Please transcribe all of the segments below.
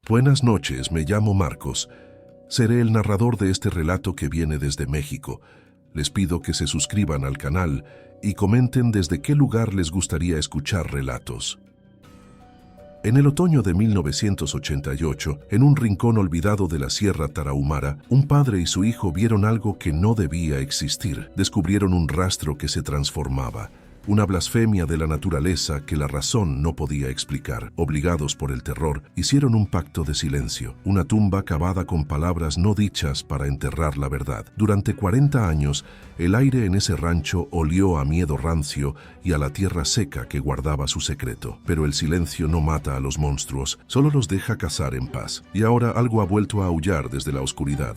Buenas noches, me llamo Marcos. Seré el narrador de este relato que viene desde México. Les pido que se suscriban al canal y comenten desde qué lugar les gustaría escuchar relatos. En el otoño de 1988, en un rincón olvidado de la Sierra Tarahumara, un padre y su hijo vieron algo que no debía existir. Descubrieron un rastro que se transformaba. Una blasfemia de la naturaleza que la razón no podía explicar. Obligados por el terror, hicieron un pacto de silencio, una tumba cavada con palabras no dichas para enterrar la verdad. Durante 40 años, el aire en ese rancho olió a miedo rancio y a la tierra seca que guardaba su secreto. Pero el silencio no mata a los monstruos, solo los deja cazar en paz. Y ahora algo ha vuelto a aullar desde la oscuridad.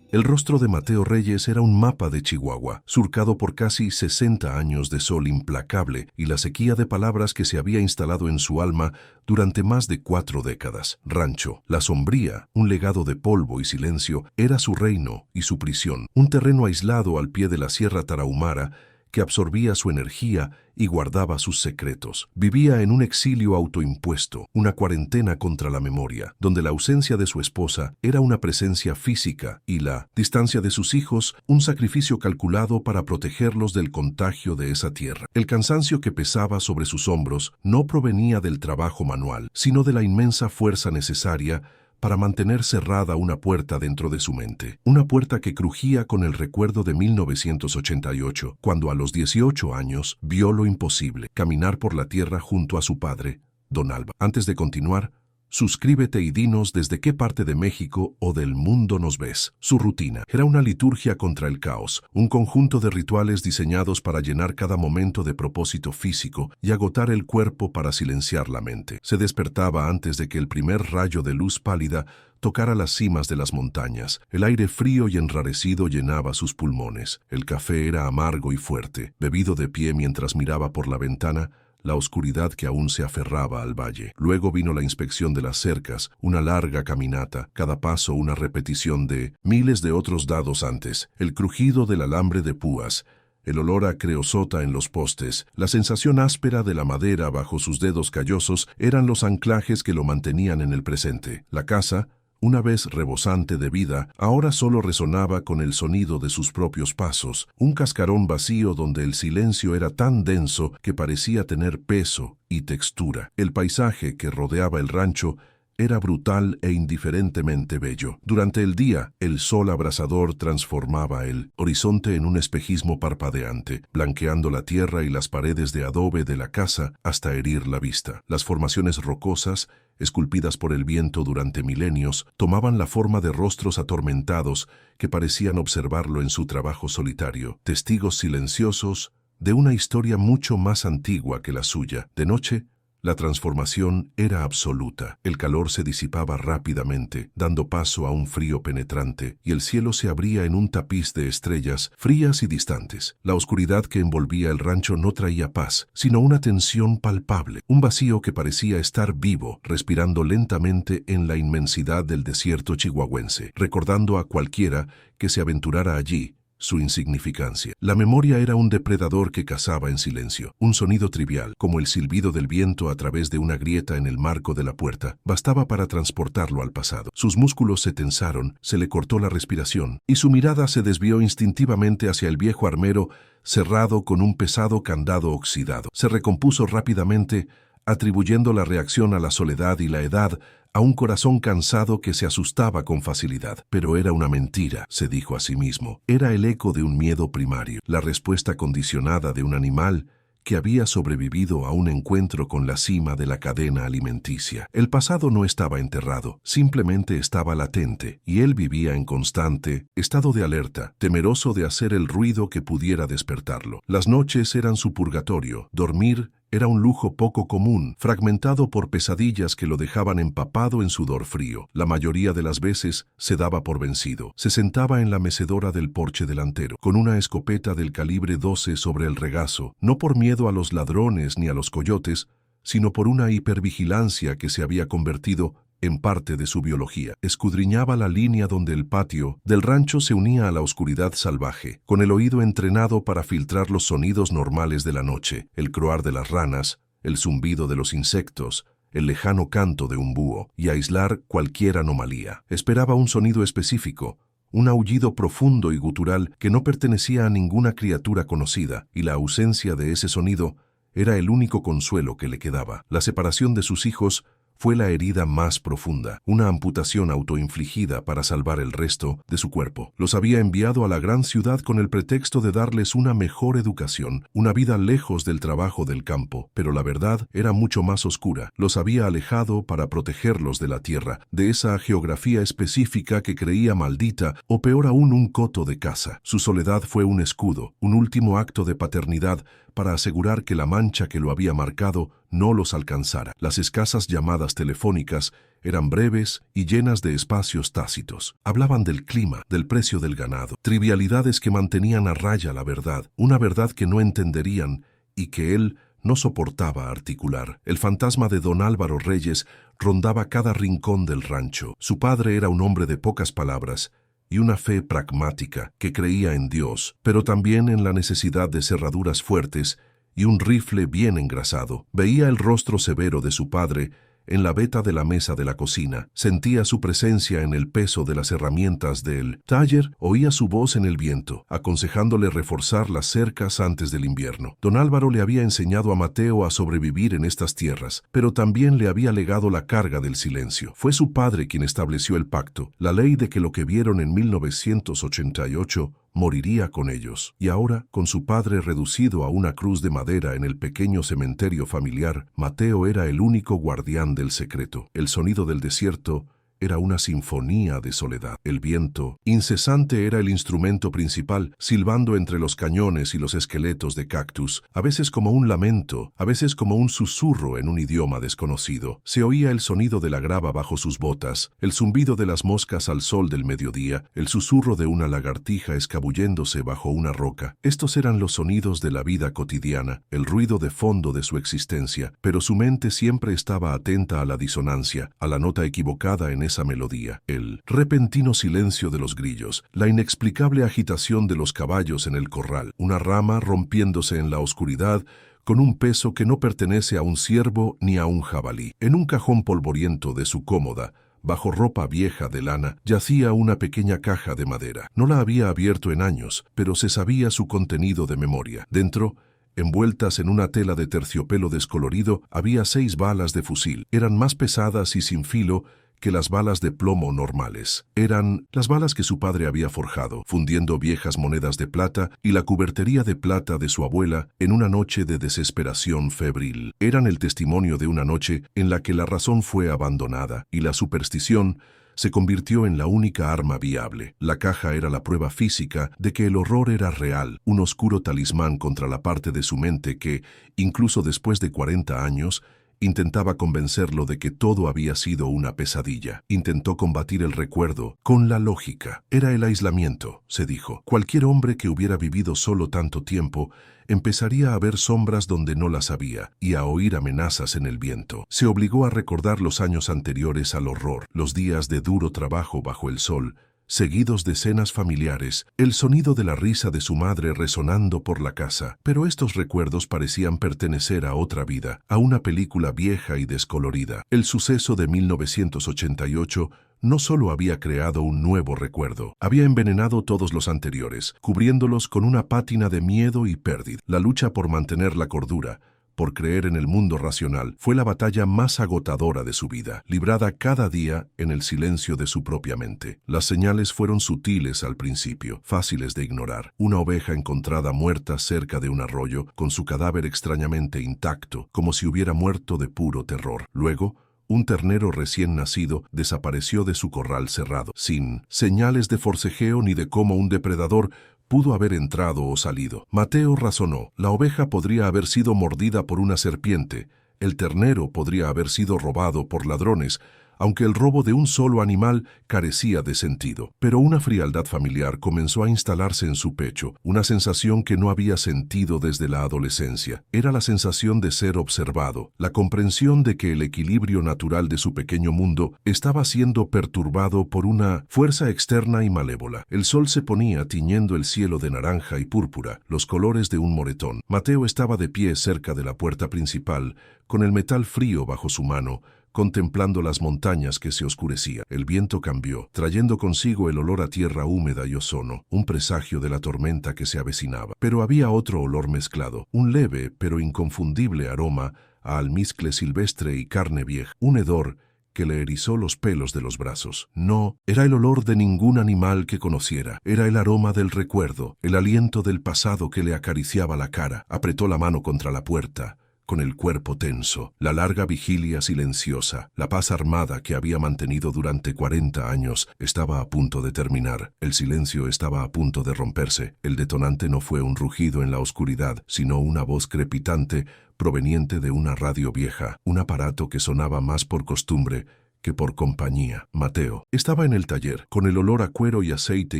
El rostro de Mateo Reyes era un mapa de Chihuahua, surcado por casi 60 años de sol implacable y la sequía de palabras que se había instalado en su alma durante más de 4 décadas. Rancho, la sombría, un legado de polvo y silencio, era su reino y su prisión, un terreno aislado al pie de la Sierra Tarahumara que absorbía su energía y guardaba sus secretos. Vivía en un exilio autoimpuesto, una cuarentena contra la memoria, donde la ausencia de su esposa era una presencia física y la distancia de sus hijos un sacrificio calculado para protegerlos del contagio de esa tierra. El cansancio que pesaba sobre sus hombros no provenía del trabajo manual, sino de la inmensa fuerza necesaria para mantener cerrada una puerta dentro de su mente. Una puerta que crujía con el recuerdo de 1988, cuando a los 18 años vio lo imposible, caminar por la tierra junto a su padre, Don Alba. Antes de continuar, suscríbete y dinos desde qué parte de México o del mundo nos ves. Su rutina era una liturgia contra el caos, un conjunto de rituales diseñados para llenar cada momento de propósito físico y agotar el cuerpo para silenciar la mente. Se despertaba antes de que el primer rayo de luz pálida tocara las cimas de las montañas. El aire frío y enrarecido llenaba sus pulmones. El café era amargo y fuerte, bebido de pie mientras miraba por la ventana la oscuridad que aún se aferraba al valle. Luego vino la inspección de las cercas, una larga caminata, cada paso una repetición de miles de otros dados antes, el crujido del alambre de púas, el olor a creosota en los postes, la sensación áspera de la madera bajo sus dedos callosos eran los anclajes que lo mantenían en el presente. La casa, una vez rebosante de vida, ahora solo resonaba con el sonido de sus propios pasos, un cascarón vacío donde el silencio era tan denso que parecía tener peso y textura. El paisaje que rodeaba el rancho era brutal e indiferentemente bello. Durante el día, el sol abrasador transformaba el horizonte en un espejismo parpadeante, blanqueando la tierra y las paredes de adobe de la casa hasta herir la vista. Las formaciones rocosas, esculpidas por el viento durante milenios, tomaban la forma de rostros atormentados que parecían observarlo en su trabajo solitario, testigos silenciosos de una historia mucho más antigua que la suya. De noche, la transformación era absoluta. El calor se disipaba rápidamente, dando paso a un frío penetrante, y el cielo se abría en un tapiz de estrellas frías y distantes. La oscuridad que envolvía el rancho no traía paz, sino una tensión palpable, un vacío que parecía estar vivo, respirando lentamente en la inmensidad del desierto chihuahuense, recordando a cualquiera que se aventurara allí su insignificancia. La memoria era un depredador que cazaba en silencio. Un sonido trivial, como el silbido del viento a través de una grieta en el marco de la puerta, bastaba para transportarlo al pasado. Sus músculos se tensaron, se le cortó la respiración, y su mirada se desvió instintivamente hacia el viejo armero cerrado con un pesado candado oxidado. Se recompuso rápidamente, atribuyendo la reacción a la soledad y la edad, a un corazón cansado que se asustaba con facilidad. Pero era una mentira, se dijo a sí mismo. Era el eco de un miedo primario, la respuesta condicionada de un animal que había sobrevivido a un encuentro con la cima de la cadena alimenticia. El pasado no estaba enterrado, simplemente estaba latente, y él vivía en constante estado de alerta, temeroso de hacer el ruido que pudiera despertarlo. Las noches eran su purgatorio. Dormir era un lujo poco común, fragmentado por pesadillas que lo dejaban empapado en sudor frío. La mayoría de las veces se daba por vencido. Se sentaba en la mecedora del porche delantero, con una escopeta del calibre 12 sobre el regazo, no por miedo a los ladrones ni a los coyotes, sino por una hipervigilancia que se había convertido en parte de su biología. Escudriñaba la línea donde el patio del rancho se unía a la oscuridad salvaje, con el oído entrenado para filtrar los sonidos normales de la noche, el croar de las ranas, el zumbido de los insectos, el lejano canto de un búho, y aislar cualquier anomalía. Esperaba un sonido específico, un aullido profundo y gutural que no pertenecía a ninguna criatura conocida, y la ausencia de ese sonido era el único consuelo que le quedaba. La separación de sus hijos fue la herida más profunda, una amputación autoinfligida para salvar el resto de su cuerpo. Los había enviado a la gran ciudad con el pretexto de darles una mejor educación, una vida lejos del trabajo del campo, pero la verdad era mucho más oscura. Los había alejado para protegerlos de la tierra, de esa geografía específica que creía maldita, o peor aún, un coto de caza. Su soledad fue un escudo, un último acto de paternidad para asegurar que la mancha que lo había marcado no los alcanzara. Las escasas llamadas telefónicas eran breves y llenas de espacios tácitos. Hablaban del clima, del precio del ganado, trivialidades que mantenían a raya la verdad, una verdad que no entenderían y que él no soportaba articular. El fantasma de don Álvaro Reyes rondaba cada rincón del rancho. Su padre era un hombre de pocas palabras y una fe pragmática que creía en Dios, pero también en la necesidad de cerraduras fuertes y un rifle bien engrasado. Veía el rostro severo de su padre en la veta de la mesa de la cocina, sentía su presencia en el peso de las herramientas del taller, oía su voz en el viento, aconsejándole reforzar las cercas antes del invierno. Don Álvaro le había enseñado a Mateo a sobrevivir en estas tierras, pero también le había legado la carga del silencio. Fue su padre quien estableció el pacto, la ley de que lo que vieron en 1988 moriría con ellos. Y ahora, con su padre reducido a una cruz de madera en el pequeño cementerio familiar, Mateo era el único guardián del secreto. El sonido del desierto era una sinfonía de soledad. El viento incesante era el instrumento principal, silbando entre los cañones y los esqueletos de cactus, a veces como un lamento, a veces como un susurro en un idioma desconocido. Se oía el sonido de la grava bajo sus botas, el zumbido de las moscas al sol del mediodía, el susurro de una lagartija escabulléndose bajo una roca. Estos eran los sonidos de la vida cotidiana, el ruido de fondo de su existencia, pero su mente siempre estaba atenta a la disonancia, a la nota equivocada en esa melodía, el repentino silencio de los grillos, la inexplicable agitación de los caballos en el corral, una rama rompiéndose en la oscuridad con un peso que no pertenece a un ciervo ni a un jabalí. En un cajón polvoriento de su cómoda, bajo ropa vieja de lana, yacía una pequeña caja de madera. No la había abierto en años, pero se sabía su contenido de memoria. Dentro, envueltas en una tela de terciopelo descolorido, había 6 balas de fusil. Eran más pesadas y sin filo que las balas de plomo normales. Eran las balas que su padre había forjado, fundiendo viejas monedas de plata y la cubertería de plata de su abuela en una noche de desesperación febril. Eran el testimonio de una noche en la que la razón fue abandonada y la superstición se convirtió en la única arma viable. La caja era la prueba física de que el horror era real, un oscuro talismán contra la parte de su mente que, incluso después de 40 años, intentaba convencerlo de que todo había sido una pesadilla. Intentó combatir el recuerdo con la lógica. Era el aislamiento, se dijo. Cualquier hombre que hubiera vivido solo tanto tiempo empezaría a ver sombras donde no las había y a oír amenazas en el viento. Se obligó a recordar los años anteriores al horror, los días de duro trabajo bajo el sol, seguidos de cenas familiares, el sonido de la risa de su madre resonando por la casa. Pero estos recuerdos parecían pertenecer a otra vida, a una película vieja y descolorida. El suceso de 1988 no solo había creado un nuevo recuerdo, había envenenado todos los anteriores, cubriéndolos con una pátina de miedo y pérdida. La lucha por mantener la cordura, por creer en el mundo racional, fue la batalla más agotadora de su vida, librada cada día en el silencio de su propia mente. Las señales fueron sutiles al principio, fáciles de ignorar. Una oveja encontrada muerta cerca de un arroyo, con su cadáver extrañamente intacto, como si hubiera muerto de puro terror. Luego, un ternero recién nacido desapareció de su corral cerrado, sin señales de forcejeo ni de cómo un depredador pudo haber entrado o salido. Mateo razonó. La oveja podría haber sido mordida por una serpiente, el ternero podría haber sido robado por ladrones, aunque el robo de un solo animal carecía de sentido. Pero una frialdad familiar comenzó a instalarse en su pecho, una sensación que no había sentido desde la adolescencia. Era la sensación de ser observado, la comprensión de que el equilibrio natural de su pequeño mundo estaba siendo perturbado por una fuerza externa y malévola. El sol se ponía tiñendo el cielo de naranja y púrpura, los colores de un moretón. Mateo estaba de pie cerca de la puerta principal, con el metal frío bajo su mano, contemplando las montañas que se oscurecían. El viento cambió, trayendo consigo el olor a tierra húmeda y ozono, un presagio de la tormenta que se avecinaba. Pero había otro olor mezclado, un leve pero inconfundible aroma a almizcle silvestre y carne vieja, un hedor que le erizó los pelos de los brazos. No era el olor de ningún animal que conociera, era el aroma del recuerdo, el aliento del pasado que le acariciaba la cara. Apretó la mano contra la puerta, con el cuerpo tenso, la larga vigilia silenciosa, la paz armada que había mantenido durante 40 años, estaba a punto de terminar. El silencio estaba a punto de romperse. El detonante no fue un rugido en la oscuridad, sino una voz crepitante proveniente de una radio vieja, un aparato que sonaba más por costumbre que por compañía. Mateo estaba en el taller, con el olor a cuero y aceite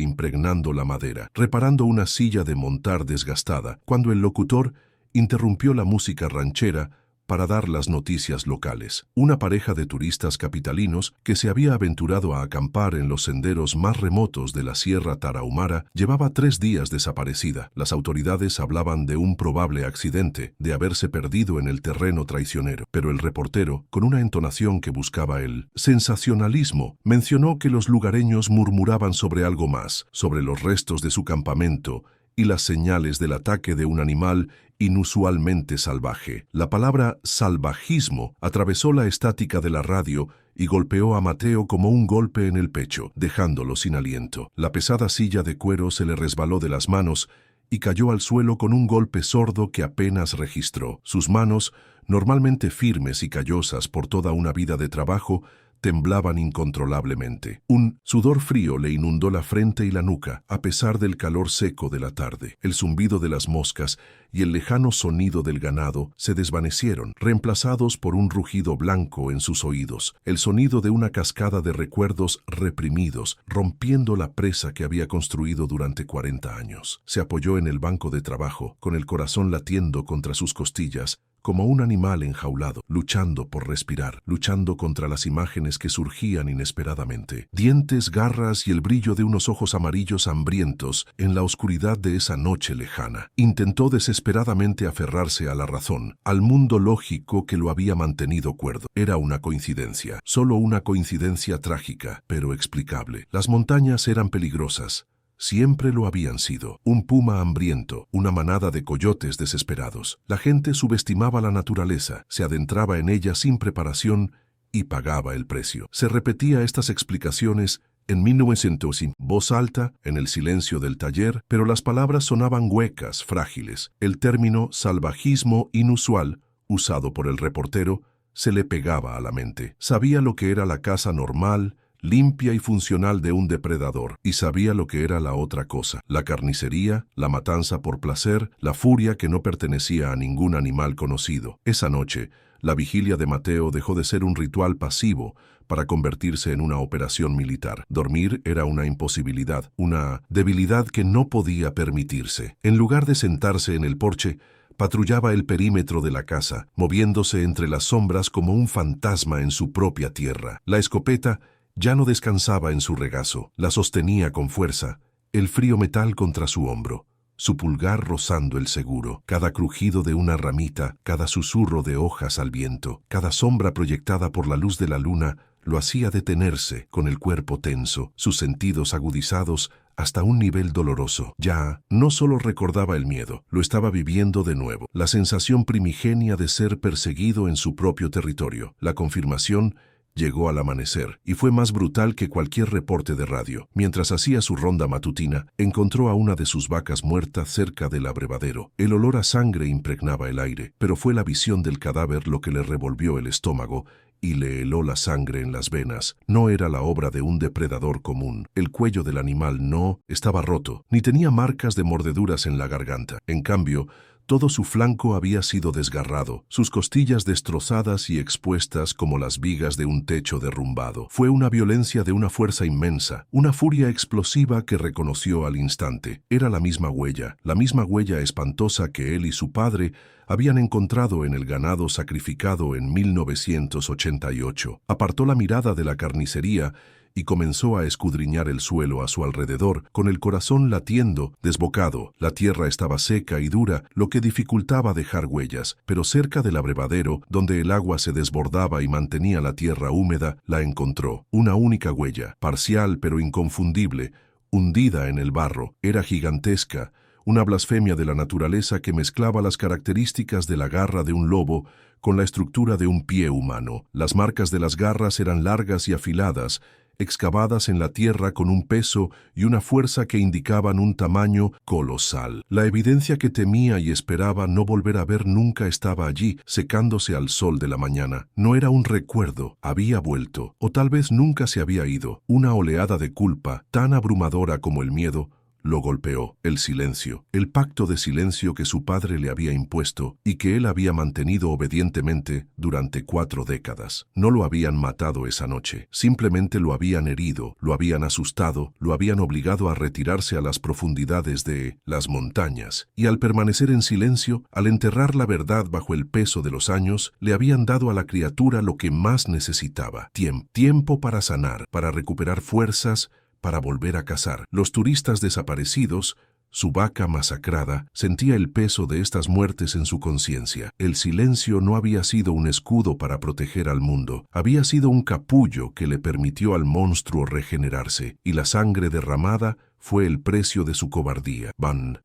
impregnando la madera, reparando una silla de montar desgastada, cuando el locutor interrumpió la música ranchera para dar las noticias locales. Una pareja de turistas capitalinos que se había aventurado a acampar en los senderos más remotos de la Sierra Tarahumara llevaba 3 días desaparecida. Las autoridades hablaban de un probable accidente, de haberse perdido en el terreno traicionero. Pero el reportero, con una entonación que buscaba el sensacionalismo, mencionó que los lugareños murmuraban sobre algo más, sobre los restos de su campamento y las señales del ataque de un animal inusualmente salvaje. La palabra salvajismo atravesó la estática de la radio y golpeó a Mateo como un golpe en el pecho, dejándolo sin aliento. La pesada silla de cuero se le resbaló de las manos y cayó al suelo con un golpe sordo que apenas registró. Sus manos, normalmente firmes y callosas por toda una vida de trabajo, temblaban incontrolablemente. Un sudor frío le inundó la frente y la nuca, a pesar del calor seco de la tarde. El zumbido de las moscas y el lejano sonido del ganado se desvanecieron, reemplazados por un rugido blanco en sus oídos, el sonido de una cascada de recuerdos reprimidos, rompiendo la presa que había construido durante 40 años. Se apoyó en el banco de trabajo, con el corazón latiendo contra sus costillas, como un animal enjaulado, luchando por respirar, luchando contra las imágenes que surgían inesperadamente. Dientes, garras y el brillo de unos ojos amarillos hambrientos en la oscuridad de esa noche lejana. Intentó desesperadamente aferrarse a la razón, al mundo lógico que lo había mantenido cuerdo. Era una coincidencia, solo una coincidencia trágica, pero explicable. Las montañas eran peligrosas. Siempre lo habían sido. Un puma hambriento, una manada de coyotes desesperados. La gente subestimaba la naturaleza, se adentraba en ella sin preparación y pagaba el precio. Se repetía estas explicaciones en 1900, voz alta, en el silencio del taller, pero las palabras sonaban huecas, frágiles. El término salvajismo inusual, usado por el reportero, se le pegaba a la mente. Sabía lo que era la caza normal, limpia y funcional de un depredador, y sabía lo que era la otra cosa, la carnicería, la matanza por placer, la furia que no pertenecía a ningún animal conocido. Esa noche, la vigilia de Mateo dejó de ser un ritual pasivo para convertirse en una operación militar. Dormir era una imposibilidad, una debilidad que no podía permitirse. En lugar de sentarse en el porche, patrullaba el perímetro de la casa, moviéndose entre las sombras como un fantasma en su propia tierra. La escopeta ya no descansaba en su regazo, la sostenía con fuerza, el frío metal contra su hombro, su pulgar rozando el seguro, cada crujido de una ramita, cada susurro de hojas al viento, cada sombra proyectada por la luz de la luna, lo hacía detenerse con el cuerpo tenso, sus sentidos agudizados hasta un nivel doloroso. Ya no solo recordaba el miedo, lo estaba viviendo de nuevo, la sensación primigenia de ser perseguido en su propio territorio, la confirmación. Llegó al amanecer y fue más brutal que cualquier reporte de radio. Mientras hacía su ronda matutina, encontró a una de sus vacas muerta cerca del abrevadero. El olor a sangre impregnaba el aire, pero fue la visión del cadáver lo que le revolvió el estómago y le heló la sangre en las venas. No era la obra de un depredador común. El cuello del animal no estaba roto, ni tenía marcas de mordeduras en la garganta. En cambio, Todo su flanco había sido desgarrado, sus costillas destrozadas y expuestas como las vigas de un techo derrumbado. Fue una violencia de una fuerza inmensa, una furia explosiva que reconoció al instante. Era la misma huella espantosa que él y su padre habían encontrado en el ganado sacrificado en 1988. Apartó la mirada de la carnicería y comenzó a escudriñar el suelo a su alrededor, con el corazón latiendo, desbocado. La tierra estaba seca y dura, lo que dificultaba dejar huellas, pero cerca del abrevadero, donde el agua se desbordaba y mantenía la tierra húmeda, la encontró. Una única huella, parcial pero inconfundible, hundida en el barro. Era gigantesca, una blasfemia de la naturaleza que mezclaba las características de la garra de un lobo con la estructura de un pie humano. Las marcas de las garras eran largas y afiladas, excavadas en la tierra con un peso y una fuerza que indicaban un tamaño colosal. La evidencia que temía y esperaba no volver a ver nunca estaba allí, secándose al sol de la mañana. No era un recuerdo, había vuelto, o tal vez nunca se había ido. Una oleada de culpa, tan abrumadora como el miedo, lo golpeó. El silencio, el pacto de silencio que su padre le había impuesto y que él había mantenido obedientemente durante 4 décadas. No lo habían matado esa noche, simplemente lo habían herido, lo habían asustado, lo habían obligado a retirarse a las profundidades de las montañas. Y al permanecer en silencio, al enterrar la verdad bajo el peso de los años, le habían dado a la criatura lo que más necesitaba: tiempo para sanar, para recuperar fuerzas, para volver a cazar. Los turistas desaparecidos, su vaca masacrada, sentía el peso de estas muertes en su conciencia. El silencio no había sido un escudo para proteger al mundo, había sido un capullo que le permitió al monstruo regenerarse, y la sangre derramada fue el precio de su cobardía.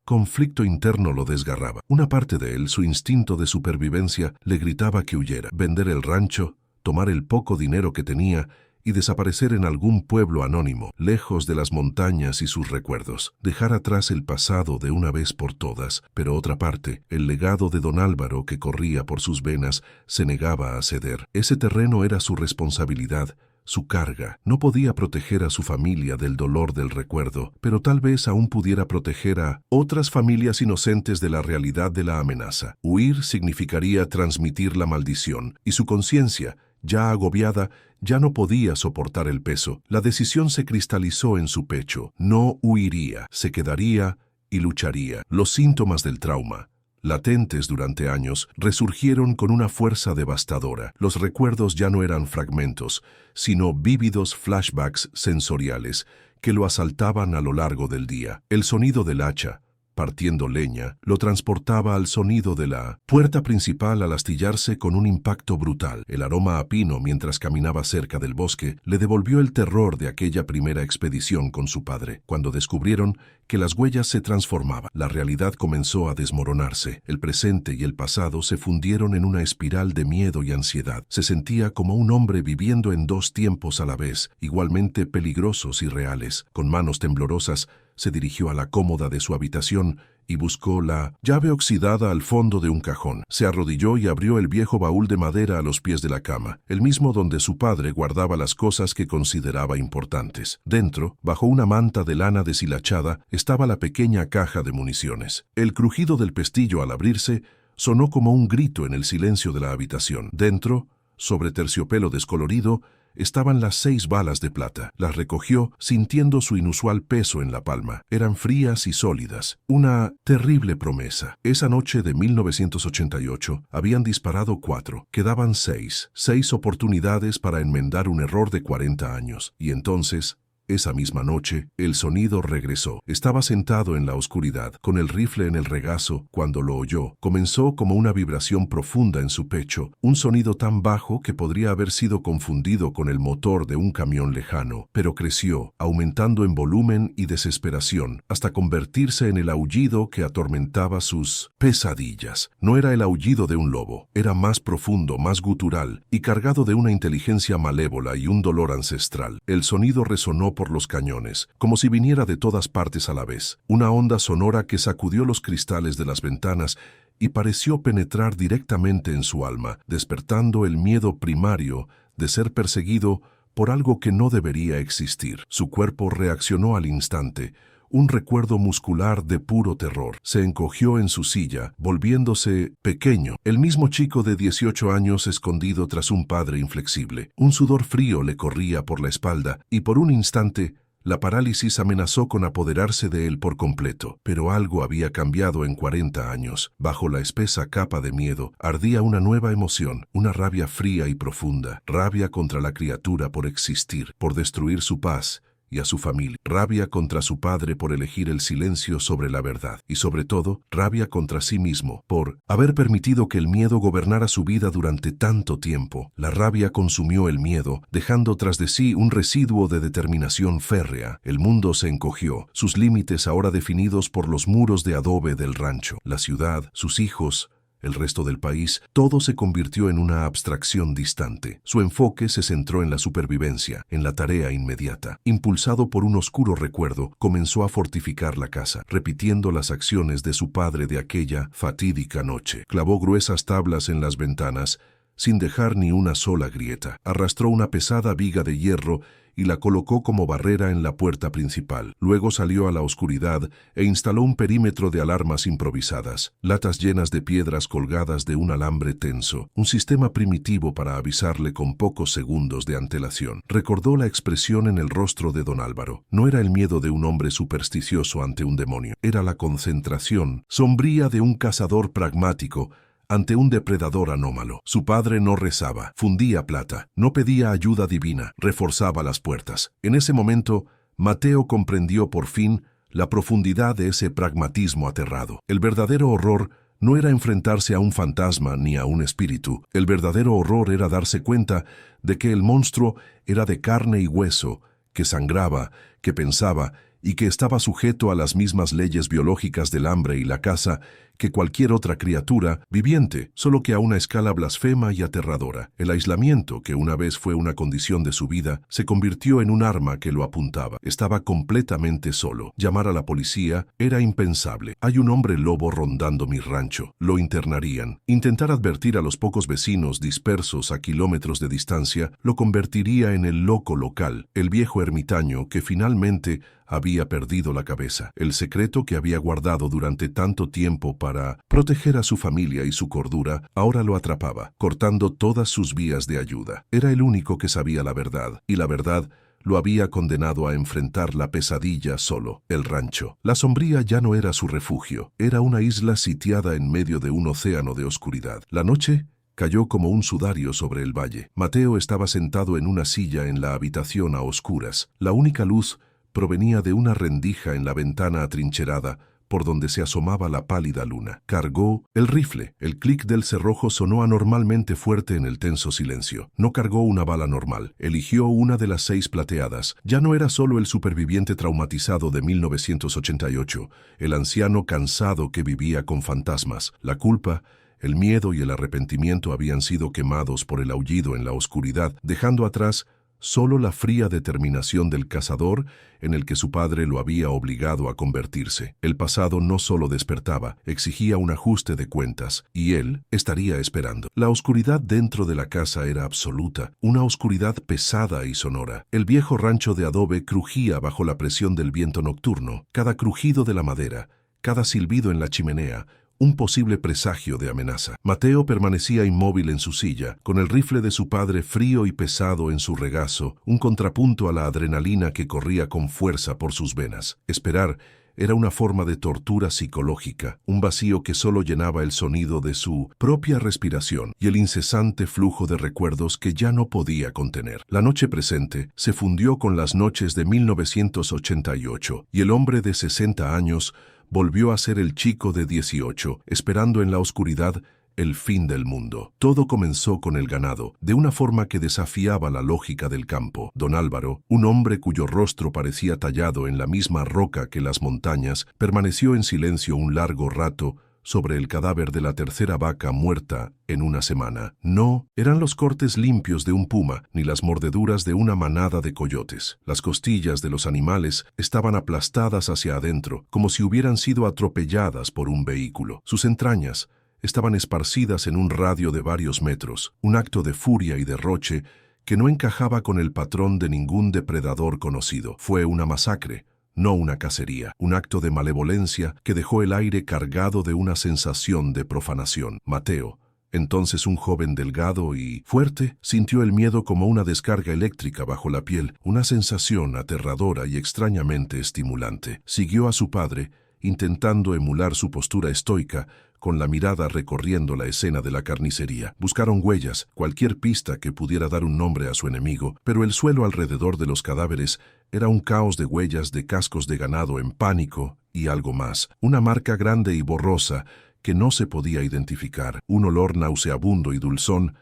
Conflicto interno lo desgarraba. Una parte de él, su instinto de supervivencia, le gritaba que huyera, vender el rancho, tomar el poco dinero que tenía y desaparecer en algún pueblo anónimo, lejos de las montañas y sus recuerdos. Dejar atrás el pasado de una vez por todas, pero otra parte, el legado de don Álvaro que corría por sus venas, se negaba a ceder. Ese terreno era su responsabilidad, su carga. No podía proteger a su familia del dolor del recuerdo, pero tal vez aún pudiera proteger a otras familias inocentes de la realidad de la amenaza. Huir significaría transmitir la maldición, y su conciencia, ya agobiada, ya no podía soportar el peso. La decisión se cristalizó en su pecho. No huiría, se quedaría y lucharía. Los síntomas del trauma, latentes durante años, resurgieron con una fuerza devastadora. Los recuerdos ya no eran fragmentos, sino vívidos flashbacks sensoriales que lo asaltaban a lo largo del día. El sonido del hacha, partiendo leña, lo transportaba al sonido de la puerta principal al astillarse con un impacto brutal. El aroma a pino mientras caminaba cerca del bosque le devolvió el terror de aquella primera expedición con su padre. Cuando descubrieron que las huellas se transformaban, la realidad comenzó a desmoronarse. El presente y el pasado se fundieron en una espiral de miedo y ansiedad. Se sentía como un hombre viviendo en 2 tiempos a la vez, igualmente peligrosos y reales. Con manos temblorosas, se dirigió a la cómoda de su habitación y buscó la llave oxidada al fondo de un cajón. Se arrodilló y abrió el viejo baúl de madera a los pies de la cama, el mismo donde su padre guardaba las cosas que consideraba importantes. Dentro, bajo una manta de lana deshilachada, estaba la pequeña caja de municiones. El crujido del pestillo al abrirse sonó como un grito en el silencio de la habitación. Dentro, sobre terciopelo descolorido, estaban las 6 balas de plata. Las recogió sintiendo su inusual peso en la palma. Eran frías y sólidas. Una terrible promesa. Esa noche de 1988 habían disparado 4. Quedaban 6. 6 oportunidades para enmendar un error de 40 años. Y entonces, esa misma noche, el sonido regresó. Estaba sentado en la oscuridad, con el rifle en el regazo, cuando lo oyó. Comenzó como una vibración profunda en su pecho, un sonido tan bajo que podría haber sido confundido con el motor de un camión lejano, pero creció, aumentando en volumen y desesperación, hasta convertirse en el aullido que atormentaba sus pesadillas. No era el aullido de un lobo, era más profundo, más gutural, y cargado de una inteligencia malévola y un dolor ancestral. El sonido resonó por los cañones, como si viniera de todas partes a la vez. Una onda sonora que sacudió los cristales de las ventanas y pareció penetrar directamente en su alma, despertando el miedo primario de ser perseguido por algo que no debería existir. Su cuerpo reaccionó al instante. un recuerdo muscular de puro terror. Se encogió en su silla, volviéndose pequeño, el mismo chico de 18 años escondido tras un padre inflexible. Un sudor frío le corría por la espalda y por un instante la parálisis amenazó con apoderarse de él por completo, pero algo había cambiado en 40 años. Bajo la espesa capa de miedo ardía una nueva emoción, una rabia fría y profunda, rabia contra la criatura por existir, por destruir su paz y a su familia, rabia contra su padre por elegir el silencio sobre la verdad, y sobre todo, rabia contra sí mismo por haber permitido que el miedo gobernara su vida durante tanto tiempo. La rabia consumió el miedo, dejando tras de sí un residuo de determinación férrea. El mundo se encogió, sus límites ahora definidos por los muros de adobe del rancho. La ciudad, sus hijos, el resto del país, todo se convirtió en una abstracción distante. Su enfoque se centró en la supervivencia, en la tarea inmediata. Impulsado por un oscuro recuerdo, comenzó a fortificar la casa, repitiendo las acciones de su padre de aquella fatídica noche. Clavó gruesas tablas en las ventanas, sin dejar ni una sola grieta. Arrastró una pesada viga de hierro y la colocó como barrera en la puerta principal. Luego salió a la oscuridad e instaló un perímetro de alarmas improvisadas, latas llenas de piedras colgadas de un alambre tenso, un sistema primitivo para avisarle con pocos segundos de antelación. Recordó la expresión en el rostro de don Álvaro. No era el miedo de un hombre supersticioso ante un demonio, era la concentración sombría de un cazador pragmático ante un depredador anómalo. Su padre no rezaba, fundía plata, no pedía ayuda divina, reforzaba las puertas. En ese momento, Mateo comprendió por fin la profundidad de ese pragmatismo aterrado. El verdadero horror no era enfrentarse a un fantasma ni a un espíritu. El verdadero horror era darse cuenta de que el monstruo era de carne y hueso, que sangraba, que pensaba y que estaba sujeto a las mismas leyes biológicas del hambre y la caza que cualquier otra criatura viviente, solo que a una escala blasfema y aterradora. El aislamiento, que una vez fue una condición de su vida, se convirtió en un arma que lo apuntaba. Estaba completamente solo. Llamar a la policía era impensable. Hay un hombre lobo rondando mi rancho. Lo internarían. Intentar advertir a los pocos vecinos dispersos a kilómetros de distancia lo convertiría en el loco local, el viejo ermitaño que finalmente había perdido la cabeza. El secreto que había guardado durante tanto tiempo para proteger a su familia y su cordura, ahora lo atrapaba, cortando todas sus vías de ayuda. Era el único que sabía la verdad, y la verdad lo había condenado a enfrentar la pesadilla solo, el rancho. La sombría ya no era su refugio, era una isla sitiada en medio de un océano de oscuridad. La noche cayó como un sudario sobre el valle. Mateo estaba sentado en una silla en la habitación a oscuras. La única luz provenía de una rendija en la ventana atrincherada, por donde se asomaba la pálida luna. Cargó el rifle. El clic del cerrojo sonó anormalmente fuerte en el tenso silencio. No cargó una bala normal. Eligió una de las 6 plateadas. Ya no era solo el superviviente traumatizado de 1988, el anciano cansado que vivía con fantasmas. La culpa, el miedo y el arrepentimiento habían sido quemados por el aullido en la oscuridad, dejando atrás solo la fría determinación del cazador en el que su padre lo había obligado a convertirse. El pasado no solo despertaba, exigía un ajuste de cuentas, y él estaría esperando. La oscuridad dentro de la casa era absoluta, una oscuridad pesada y sonora. El viejo rancho de adobe crujía bajo la presión del viento nocturno. Cada crujido de la madera, cada silbido en la chimenea, un posible presagio de amenaza. Mateo permanecía inmóvil en su silla, con el rifle de su padre frío y pesado en su regazo, un contrapunto a la adrenalina que corría con fuerza por sus venas. Esperar era una forma de tortura psicológica, un vacío que solo llenaba el sonido de su propia respiración y el incesante flujo de recuerdos que ya no podía contener. La noche presente se fundió con las noches de 1988 y el hombre de 60 años volvió a ser el chico de 18, esperando en la oscuridad el fin del mundo. Todo comenzó con el ganado, de una forma que desafiaba la lógica del campo. Don Álvaro, un hombre cuyo rostro parecía tallado en la misma roca que las montañas, permaneció en silencio un largo rato sobre el cadáver de la tercera vaca muerta en una semana. No eran los cortes limpios de un puma, ni las mordeduras de una manada de coyotes. Las costillas de los animales estaban aplastadas hacia adentro, como si hubieran sido atropelladas por un vehículo. Sus entrañas estaban esparcidas en un radio de varios metros, un acto de furia y derroche que no encajaba con el patrón de ningún depredador conocido. Fue una masacre, no una cacería, un acto de malevolencia que dejó el aire cargado de una sensación de profanación. Mateo, entonces un joven delgado y fuerte, sintió el miedo como una descarga eléctrica bajo la piel, una sensación aterradora y extrañamente estimulante. Siguió a su padre, intentando emular su postura estoica, con la mirada recorriendo la escena de la carnicería. Buscaron huellas, cualquier pista que pudiera dar un nombre a su enemigo, pero el suelo alrededor de los cadáveres era un caos de huellas de cascos de ganado en pánico y algo más, una marca grande y borrosa que no se podía identificar, un olor nauseabundo y dulzón,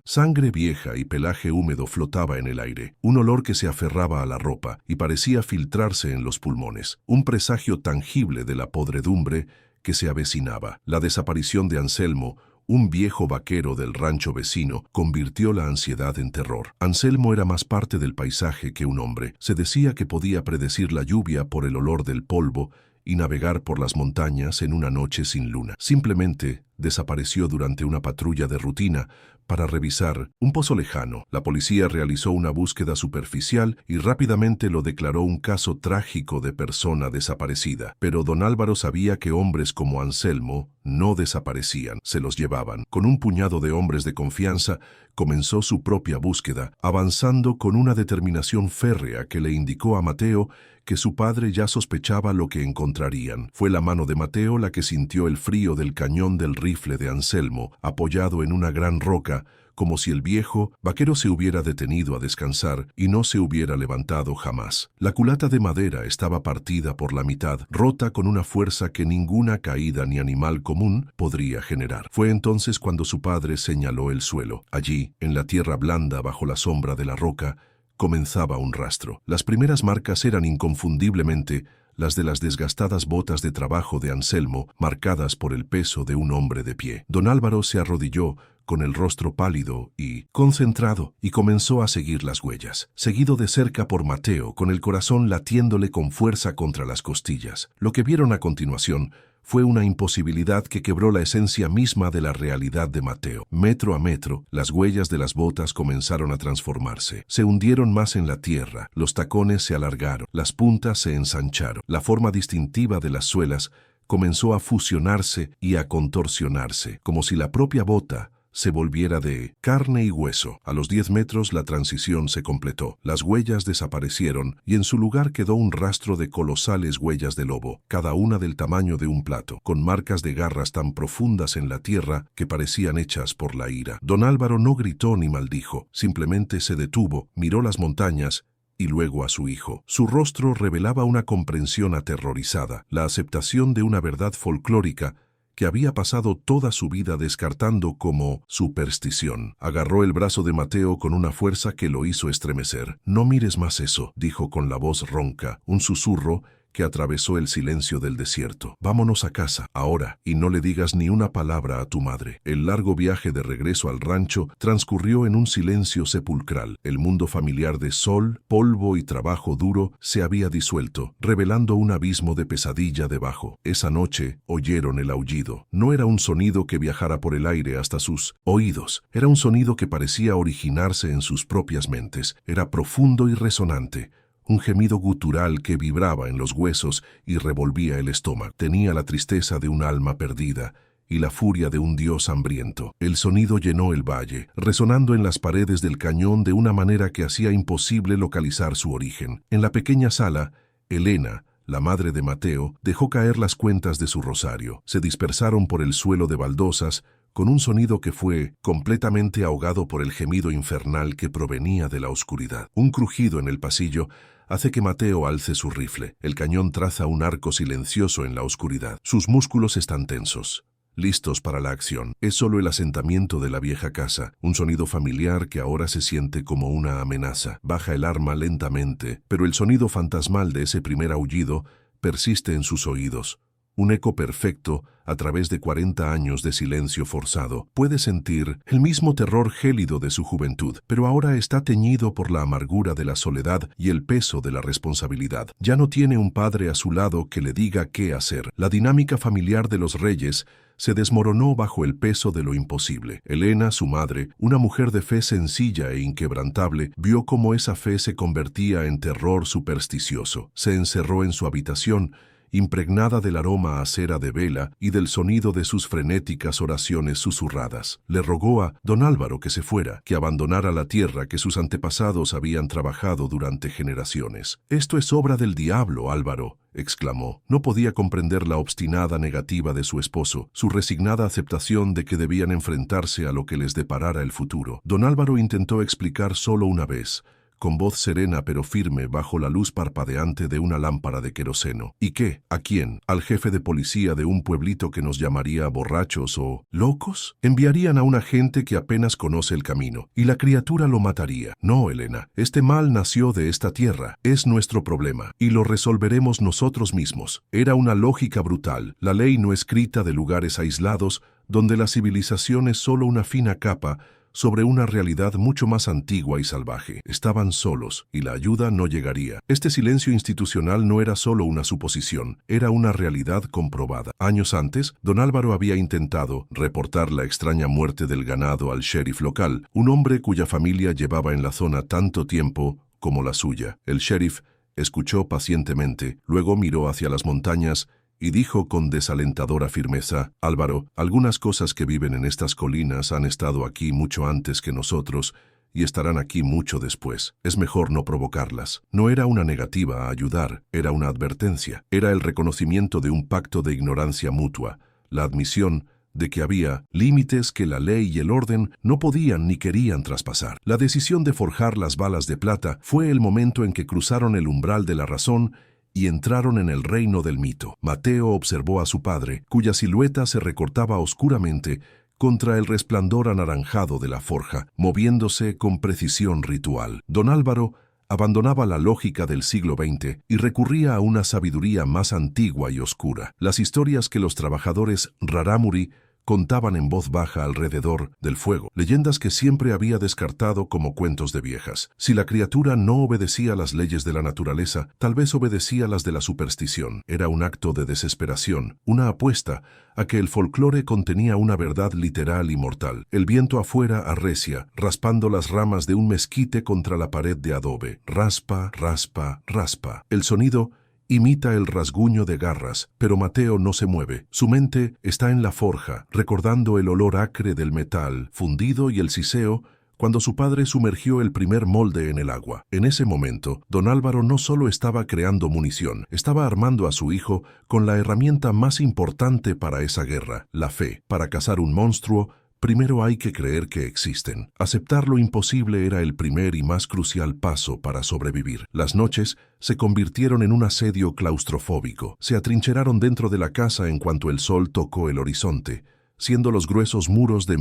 sangre vieja y pelaje húmedo flotaba en el aire, un olor que se aferraba a la ropa y parecía filtrarse en los pulmones, un presagio tangible de la podredumbre que se avecinaba. La desaparición de Anselmo, un viejo vaquero del rancho vecino, convirtió la ansiedad en terror. Anselmo era más parte del paisaje que un hombre. Se decía que podía predecir la lluvia por el olor del polvo y navegar por las montañas en una noche sin luna. Simplemente desapareció durante una patrulla de rutina para revisar un pozo lejano. La policía realizó una búsqueda superficial y rápidamente lo declaró un caso trágico de persona desaparecida. Pero don Álvaro sabía que hombres como Anselmo no desaparecían, se los llevaban. Con un puñado de hombres de confianza, comenzó su propia búsqueda, avanzando con una determinación férrea que le indicó a Mateo que su padre ya sospechaba lo que encontrarían. Fue la mano de Mateo la que sintió el frío del cañón del rifle de Anselmo, apoyado en una gran roca, como si el viejo vaquero se hubiera detenido a descansar y no se hubiera levantado jamás. La culata de madera estaba partida por la mitad, rota con una fuerza que ninguna caída ni animal común podría generar. Fue entonces cuando su padre señaló el suelo. Allí, en la tierra blanda bajo la sombra de la roca, comenzaba un rastro. Las primeras marcas eran inconfundiblemente las de las desgastadas botas de trabajo de Anselmo, marcadas por el peso de un hombre de pie. Don Álvaro se arrodilló, con el rostro pálido y concentrado, y comenzó a seguir las huellas, seguido de cerca por Mateo, con el corazón latiéndole con fuerza contra las costillas. Lo que vieron a continuación fue una imposibilidad que quebró la esencia misma de la realidad de Mateo. Metro a metro, las huellas de las botas comenzaron a transformarse. Se hundieron más en la tierra, los tacones se alargaron, las puntas se ensancharon. La forma distintiva de las suelas comenzó a fusionarse y a contorsionarse, como si la propia bota se volviera de carne y hueso. A los 10 metros la transición se completó. Las huellas desaparecieron y en su lugar quedó un rastro de colosales huellas de lobo, cada una del tamaño de un plato, con marcas de garras tan profundas en la tierra que parecían hechas por la ira. Don Álvaro no gritó ni maldijo, simplemente se detuvo, miró las montañas y luego a su hijo. Su rostro revelaba una comprensión aterrorizada, la aceptación de una verdad folclórica que había pasado toda su vida descartando como superstición. Agarró el brazo de Mateo con una fuerza que lo hizo estremecer. «No mires más eso», dijo con la voz ronca, un susurro que atravesó el silencio del desierto. «Vámonos a casa, ahora, y no le digas ni una palabra a tu madre». El largo viaje de regreso al rancho transcurrió en un silencio sepulcral. El mundo familiar de sol, polvo y trabajo duro se había disuelto, revelando un abismo de pesadilla debajo. Esa noche oyeron el aullido. No era un sonido que viajara por el aire hasta sus oídos. Era un sonido que parecía originarse en sus propias mentes. Era profundo y resonante. Un gemido gutural que vibraba en los huesos y revolvía el estómago. Tenía la tristeza de un alma perdida y la furia de un dios hambriento. El sonido llenó el valle, resonando en las paredes del cañón de una manera que hacía imposible localizar su origen. En la pequeña sala, Elena, la madre de Mateo, dejó caer las cuentas de su rosario. Se dispersaron por el suelo de baldosas, con un sonido que fue completamente ahogado por el gemido infernal que provenía de la oscuridad. Un crujido en el pasillo hace que Mateo alce su rifle. El cañón traza un arco silencioso en la oscuridad. Sus músculos están tensos, listos para la acción. Es solo el asentamiento de la vieja casa, un sonido familiar que ahora se siente como una amenaza. Baja el arma lentamente, pero el sonido fantasmal de ese primer aullido persiste en sus oídos. un eco perfecto a través de 40 años de silencio forzado. Puede sentir el mismo terror gélido de su juventud, pero ahora está teñido por la amargura de la soledad y el peso de la responsabilidad. Ya no tiene un padre a su lado que le diga qué hacer. La dinámica familiar de los Reyes se desmoronó bajo el peso de lo imposible. Elena, su madre, una mujer de fe sencilla e inquebrantable, vio cómo esa fe se convertía en terror supersticioso. Se encerró en su habitación, impregnada del aroma a cera de vela y del sonido de sus frenéticas oraciones susurradas. Le rogó a don Álvaro que se fuera, que abandonara la tierra que sus antepasados habían trabajado durante generaciones. «Esto es obra del diablo, Álvaro», exclamó. No podía comprender la obstinada negativa de su esposo, su resignada aceptación de que debían enfrentarse a lo que les deparara el futuro. Don Álvaro intentó explicar solo una vez, con voz serena pero firme bajo la luz parpadeante de una lámpara de queroseno. ¿Y qué? ¿A quién? ¿Al jefe de policía de un pueblito que nos llamaría borrachos o locos? Enviarían a una gente que apenas conoce el camino, y la criatura lo mataría. No, Elena, este mal nació de esta tierra, es nuestro problema, y lo resolveremos nosotros mismos. Era una lógica brutal, la ley no escrita de lugares aislados, donde la civilización es solo una fina capa sobre una realidad mucho más antigua y salvaje. Estaban solos, y la ayuda no llegaría. Este silencio institucional no era solo una suposición, era una realidad comprobada. Años antes, don Álvaro había intentado reportar la extraña muerte del ganado al sheriff local, un hombre cuya familia llevaba en la zona tanto tiempo como la suya. El sheriff escuchó pacientemente, luego miró hacia las montañas y dijo con desalentadora firmeza: «Álvaro, algunas cosas que viven en estas colinas han estado aquí mucho antes que nosotros y estarán aquí mucho después. Es mejor no provocarlas». No era una negativa a ayudar, era una advertencia. Era el reconocimiento de un pacto de ignorancia mutua, la admisión de que había límites que la ley y el orden no podían ni querían traspasar. La decisión de forjar las balas de plata fue el momento en que cruzaron el umbral de la razón y entraron en el reino del mito. Mateo observó a su padre, cuya silueta se recortaba oscuramente contra el resplandor anaranjado de la forja, moviéndose con precisión ritual. Don Álvaro abandonaba la lógica del siglo XX y recurría a una sabiduría más antigua y oscura. Las historias que los trabajadores rarámuri contaban en voz baja alrededor del fuego, leyendas que siempre había descartado como cuentos de viejas. Si la criatura no obedecía las leyes de la naturaleza, tal vez obedecía las de la superstición. Era un acto de desesperación, una apuesta a que el folclore contenía una verdad literal y mortal. El viento afuera arrecia, raspando las ramas de un mezquite contra la pared de adobe. Raspa, raspa, raspa. El sonido imita el rasguño de garras, pero Mateo no se mueve. Su mente está en la forja, recordando el olor acre del metal fundido y el siseo cuando su padre sumergió el primer molde en el agua. En ese momento, don Álvaro no solo estaba creando munición, estaba armando a su hijo con la herramienta más importante para esa guerra, la fe. Para cazar un monstruo, primero hay que creer que existen. Aceptar lo imposible era el primer y más crucial paso para sobrevivir. Las noches se convirtieron en un asedio claustrofóbico. Se atrincheraron dentro de la casa en cuanto el sol tocó el horizonte, siendo los gruesos muros de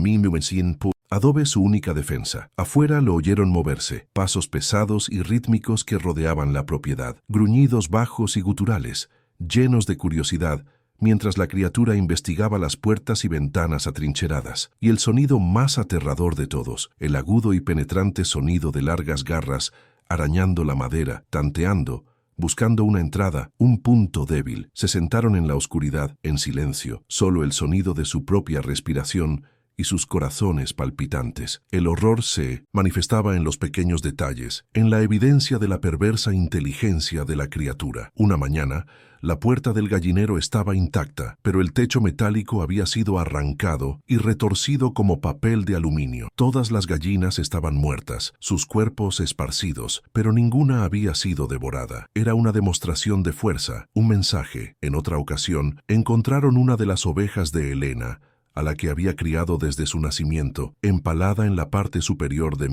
adobe su única defensa. Afuera lo oyeron moverse, pasos pesados y rítmicos que rodeaban la propiedad, gruñidos bajos y guturales, llenos de curiosidad, mientras la criatura investigaba las puertas y ventanas atrincheradas, y el sonido más aterrador de todos, el agudo y penetrante sonido de largas garras arañando la madera, tanteando, buscando una entrada, un punto débil. Se sentaron en la oscuridad, en silencio, solo el sonido de su propia respiración y sus corazones palpitantes. El horror se manifestaba en los pequeños detalles, en la evidencia de la perversa inteligencia de la criatura. Una mañana, la puerta del gallinero estaba intacta, pero el techo metálico había sido arrancado y retorcido como papel de aluminio. Todas las gallinas estaban muertas, sus cuerpos esparcidos, pero ninguna había sido devorada. Era una demostración de fuerza, un mensaje. En otra ocasión, encontraron una de las ovejas de Elena, a la que había criado desde su nacimiento, empalada en la parte superior de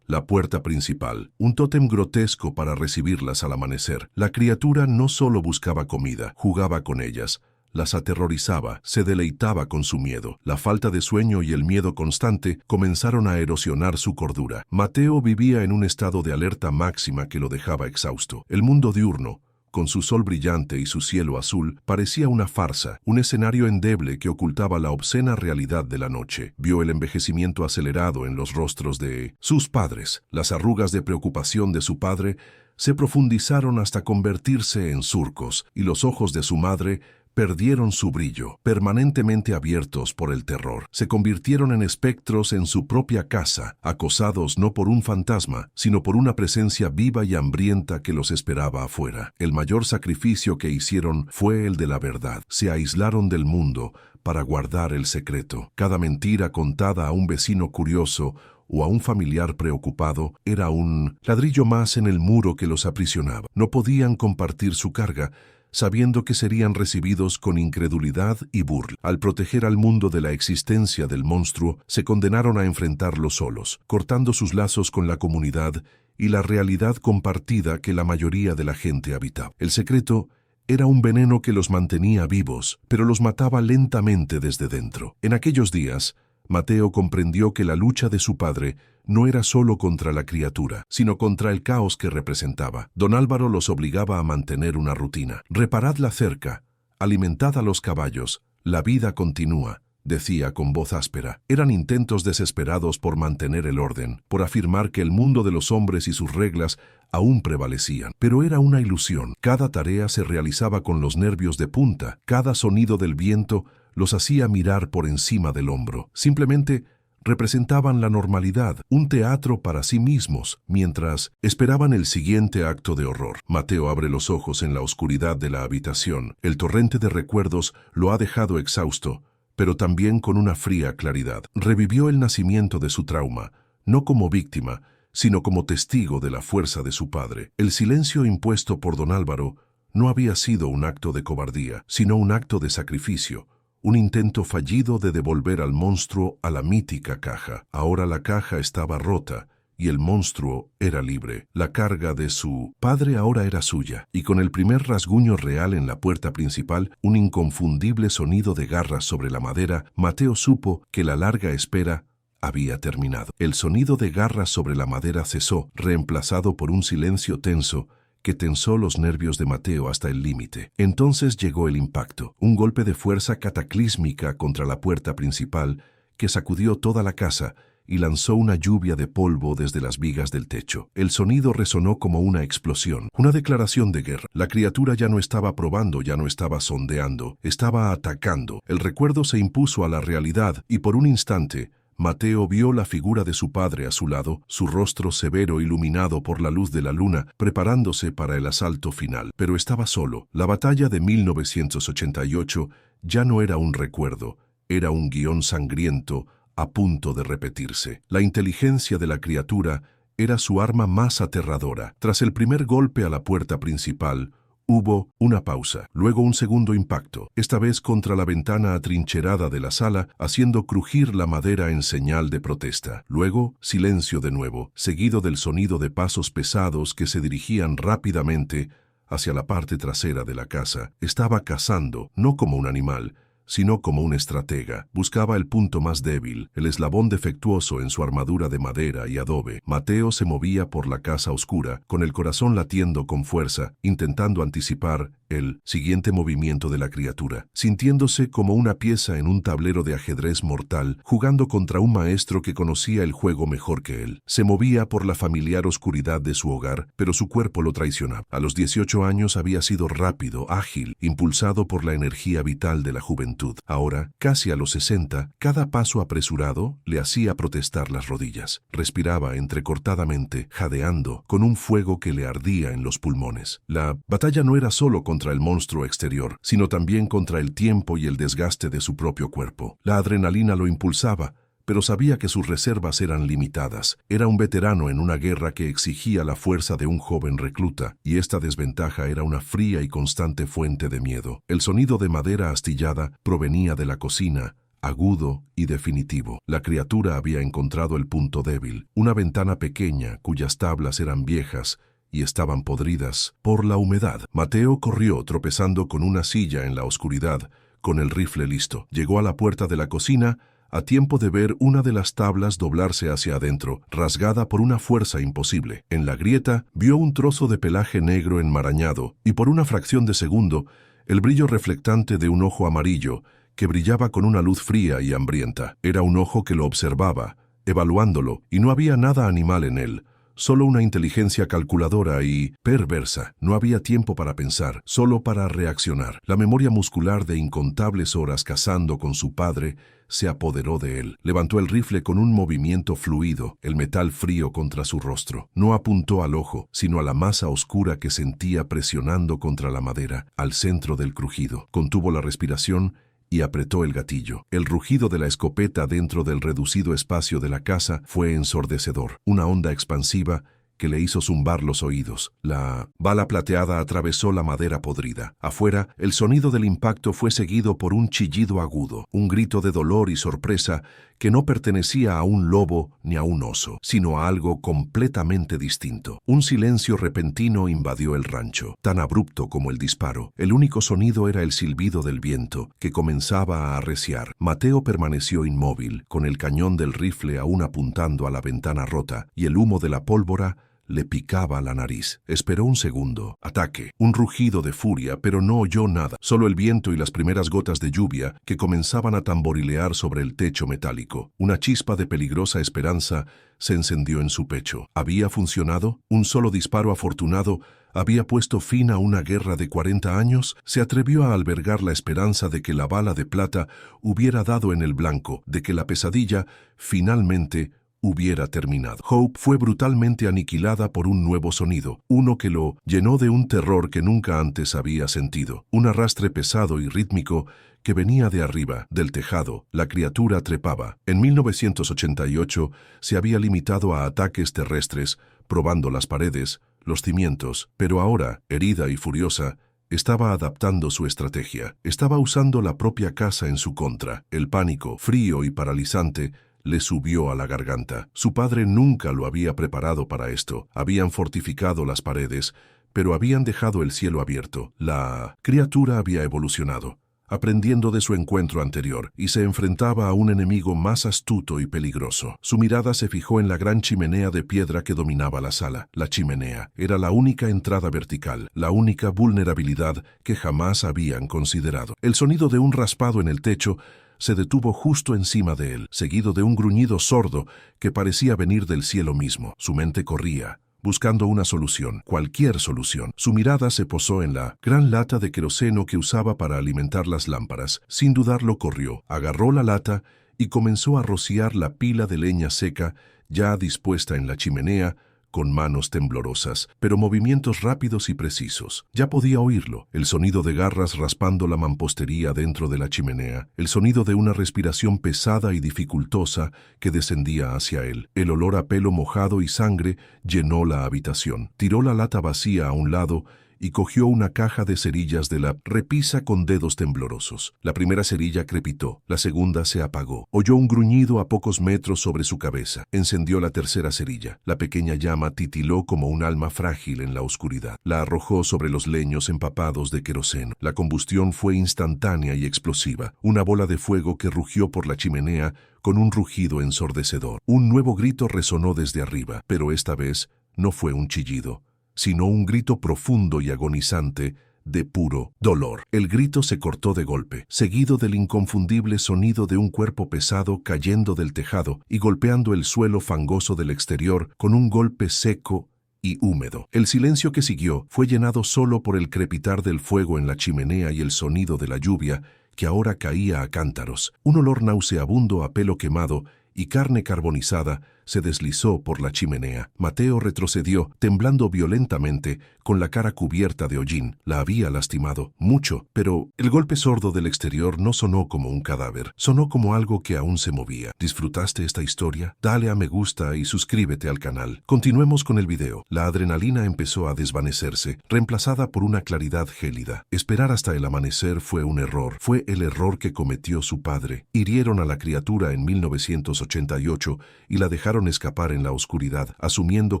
la puerta principal, un tótem grotesco para recibirlas al amanecer. La criatura no solo buscaba comida, jugaba con ellas, las aterrorizaba, se deleitaba con su miedo. La falta de sueño y el miedo constante comenzaron a erosionar su cordura. Mateo vivía en un estado de alerta máxima que lo dejaba exhausto. El mundo diurno, con su sol brillante y su cielo azul, parecía una farsa, un escenario endeble que ocultaba la obscena realidad de la noche. Vio el envejecimiento acelerado en los rostros de sus padres. Las arrugas de preocupación de su padre se profundizaron hasta convertirse en surcos, y los ojos de su madre perdieron su brillo, permanentemente abiertos por el terror. Se convirtieron en espectros en su propia casa, acosados no por un fantasma, sino por una presencia viva y hambrienta que los esperaba afuera. El mayor sacrificio que hicieron fue el de la verdad. Se aislaron del mundo para guardar el secreto. Cada mentira contada a un vecino curioso o a un familiar preocupado era un ladrillo más en el muro que los aprisionaba. No podían compartir su carga, sabiendo que serían recibidos con incredulidad y burla. Al proteger al mundo de la existencia del monstruo, se condenaron a enfrentarlo solos, cortando sus lazos con la comunidad y la realidad compartida que la mayoría de la gente habitaba. El secreto era un veneno que los mantenía vivos, pero los mataba lentamente desde dentro. En aquellos días, Mateo comprendió que la lucha de su padre no era solo contra la criatura, sino contra el caos que representaba. Don Álvaro los obligaba a mantener una rutina. «Reparad la cerca, alimentad a los caballos, la vida continúa», decía con voz áspera. Eran intentos desesperados por mantener el orden, por afirmar que el mundo de los hombres y sus reglas aún prevalecían. Pero era una ilusión. Cada tarea se realizaba con los nervios de punta. Cada sonido del viento los hacía mirar por encima del hombro. Simplemente representaban la normalidad, un teatro para sí mismos, mientras esperaban el siguiente acto de horror. Mateo abre los ojos en la oscuridad de la habitación. El torrente de recuerdos lo ha dejado exhausto, pero también con una fría claridad. Revivió el nacimiento de su trauma, no como víctima, sino como testigo de la fuerza de su padre. El silencio impuesto por don Álvaro no había sido un acto de cobardía, sino un acto de sacrificio, un intento fallido de devolver al monstruo a la mítica caja. Ahora la caja estaba rota y el monstruo era libre. La carga de su padre ahora era suya, y con el primer rasguño real en la puerta principal, un inconfundible sonido de garras sobre la madera, Mateo supo que la larga espera había terminado. El sonido de garras sobre la madera cesó, reemplazado por un silencio tenso que tensó los nervios de Mateo hasta el límite. Entonces llegó el impacto, un golpe de fuerza cataclísmica contra la puerta principal que sacudió toda la casa y lanzó una lluvia de polvo desde las vigas del techo. El sonido resonó como una explosión, una declaración de guerra. La criatura ya no estaba probando, ya no estaba sondeando, estaba atacando. El recuerdo se impuso a la realidad y por un instante Mateo vio la figura de su padre a su lado, su rostro severo iluminado por la luz de la luna, preparándose para el asalto final. Pero estaba solo. La batalla de 1988 ya no era un recuerdo, era un guión sangriento a punto de repetirse. La inteligencia de la criatura era su arma más aterradora. Tras el primer golpe a la puerta principal, hubo una pausa, luego un segundo impacto, esta vez contra la ventana atrincherada de la sala, haciendo crujir la madera en señal de protesta. Luego, silencio de nuevo, seguido del sonido de pasos pesados que se dirigían rápidamente hacia la parte trasera de la casa. Estaba cazando, no como un animal, sino como un estratega. Buscaba el punto más débil, el eslabón defectuoso en su armadura de madera y adobe. Mateo se movía por la casa oscura, con el corazón latiendo con fuerza, intentando anticipar el siguiente movimiento de la criatura, sintiéndose como una pieza en un tablero de ajedrez mortal, jugando contra un maestro que conocía el juego mejor que él. Se movía por la familiar oscuridad de su hogar, pero su cuerpo lo traicionaba. A los 18 años había sido rápido, ágil, impulsado por la energía vital de la juventud. Ahora, casi a los 60, cada paso apresurado le hacía protestar las rodillas. Respiraba entrecortadamente, jadeando, con un fuego que le ardía en los pulmones. La batalla no era solo contra el monstruo exterior, sino también contra el tiempo y el desgaste de su propio cuerpo. La adrenalina lo impulsaba, pero sabía que sus reservas eran limitadas. Era un veterano en una guerra que exigía la fuerza de un joven recluta, y esta desventaja era una fría y constante fuente de miedo. El sonido de madera astillada provenía de la cocina, agudo y definitivo. La criatura había encontrado el punto débil, una ventana pequeña cuyas tablas eran viejas y estaban podridas por la humedad. Mateo corrió tropezando con una silla en la oscuridad, con el rifle listo. Llegó a la puerta de la cocina, a tiempo de ver una de las tablas doblarse hacia adentro, rasgada por una fuerza imposible. En la grieta vio un trozo de pelaje negro enmarañado y por una fracción de segundo el brillo reflectante de un ojo amarillo que brillaba con una luz fría y hambrienta. Era un ojo que lo observaba, evaluándolo, y no había nada animal en él. Solo una inteligencia calculadora y perversa. No había tiempo para pensar, solo para reaccionar. La memoria muscular de incontables horas cazando con su padre se apoderó de él. Levantó el rifle con un movimiento fluido, el metal frío contra su rostro. No apuntó al ojo, sino a la masa oscura que sentía presionando contra la madera, al centro del crujido. Contuvo la respiración y apretó el gatillo. El rugido de la escopeta dentro del reducido espacio de la casa fue ensordecedor. Una onda expansiva que le hizo zumbar los oídos. La bala plateada atravesó la madera podrida. Afuera, el sonido del impacto fue seguido por un chillido agudo, un grito de dolor y sorpresa que no pertenecía a un lobo ni a un oso, sino a algo completamente distinto. Un silencio repentino invadió el rancho, tan abrupto como el disparo. El único sonido era el silbido del viento, que comenzaba a arreciar. Mateo permaneció inmóvil, con el cañón del rifle aún apuntando a la ventana rota, y el humo de la pólvora le picaba la nariz. Esperó un segundo. Ataque. Un rugido de furia, pero no oyó nada. Solo el viento y las primeras gotas de lluvia que comenzaban a tamborilear sobre el techo metálico. Una chispa de peligrosa esperanza se encendió en su pecho. ¿Había funcionado? ¿Un solo disparo afortunado había puesto fin a una guerra de 40 años? Se atrevió a albergar la esperanza de que la bala de plata hubiera dado en el blanco, de que la pesadilla finalmente hubiera terminado. Hope fue brutalmente aniquilada por un nuevo sonido, uno que lo llenó de un terror que nunca antes había sentido. Un arrastre pesado y rítmico que venía de arriba, del tejado. La criatura trepaba. En 1988 se había limitado a ataques terrestres, probando las paredes, los cimientos, pero ahora, herida y furiosa, estaba adaptando su estrategia. Estaba usando la propia casa en su contra. El pánico, frío y paralizante, le subió a la garganta. Su padre nunca lo había preparado para esto. Habían fortificado las paredes, pero habían dejado el cielo abierto. La criatura había evolucionado, aprendiendo de su encuentro anterior, y se enfrentaba a un enemigo más astuto y peligroso. Su mirada se fijó en la gran chimenea de piedra que dominaba la sala. La chimenea era la única entrada vertical, la única vulnerabilidad que jamás habían considerado. El sonido de un raspado en el techo se detuvo justo encima de él, seguido de un gruñido sordo que parecía venir del cielo mismo. Su mente corría, buscando una solución, cualquier solución. Su mirada se posó en la gran lata de queroseno que usaba para alimentar las lámparas. Sin dudarlo corrió, agarró la lata y comenzó a rociar la pila de leña seca ya dispuesta en la chimenea, con manos temblorosas, pero movimientos rápidos y precisos. Ya podía oírlo, el sonido de garras raspando la mampostería dentro de la chimenea, el sonido de una respiración pesada y dificultosa que descendía hacia él. El olor a pelo mojado y sangre llenó la habitación. Tiró la lata vacía a un lado y cogió una caja de cerillas de la repisa con dedos temblorosos. La primera cerilla crepitó, la segunda se apagó. Oyó un gruñido a pocos metros sobre su cabeza. Encendió la tercera cerilla. La pequeña llama titiló como un alma frágil en la oscuridad. La arrojó sobre los leños empapados de queroseno. La combustión fue instantánea y explosiva. Una bola de fuego que rugió por la chimenea con un rugido ensordecedor. Un nuevo grito resonó desde arriba, pero esta vez no fue un chillido, sino un grito profundo y agonizante de puro dolor. El grito se cortó de golpe, seguido del inconfundible sonido de un cuerpo pesado cayendo del tejado y golpeando el suelo fangoso del exterior con un golpe seco y húmedo. El silencio que siguió fue llenado solo por el crepitar del fuego en la chimenea y el sonido de la lluvia que ahora caía a cántaros. Un olor nauseabundo a pelo quemado y carne carbonizada se deslizó por la chimenea. Mateo retrocedió, temblando violentamente, con la cara cubierta de hollín. La había lastimado mucho, pero el golpe sordo del exterior no sonó como un cadáver. Sonó como algo que aún se movía. ¿Disfrutaste esta historia? Dale a me gusta y suscríbete al canal. Continuemos con el video. La adrenalina empezó a desvanecerse, reemplazada por una claridad gélida. Esperar hasta el amanecer fue un error. Fue el error que cometió su padre. Hirieron a la criatura en 1988 y la dejaron escapar en la oscuridad, asumiendo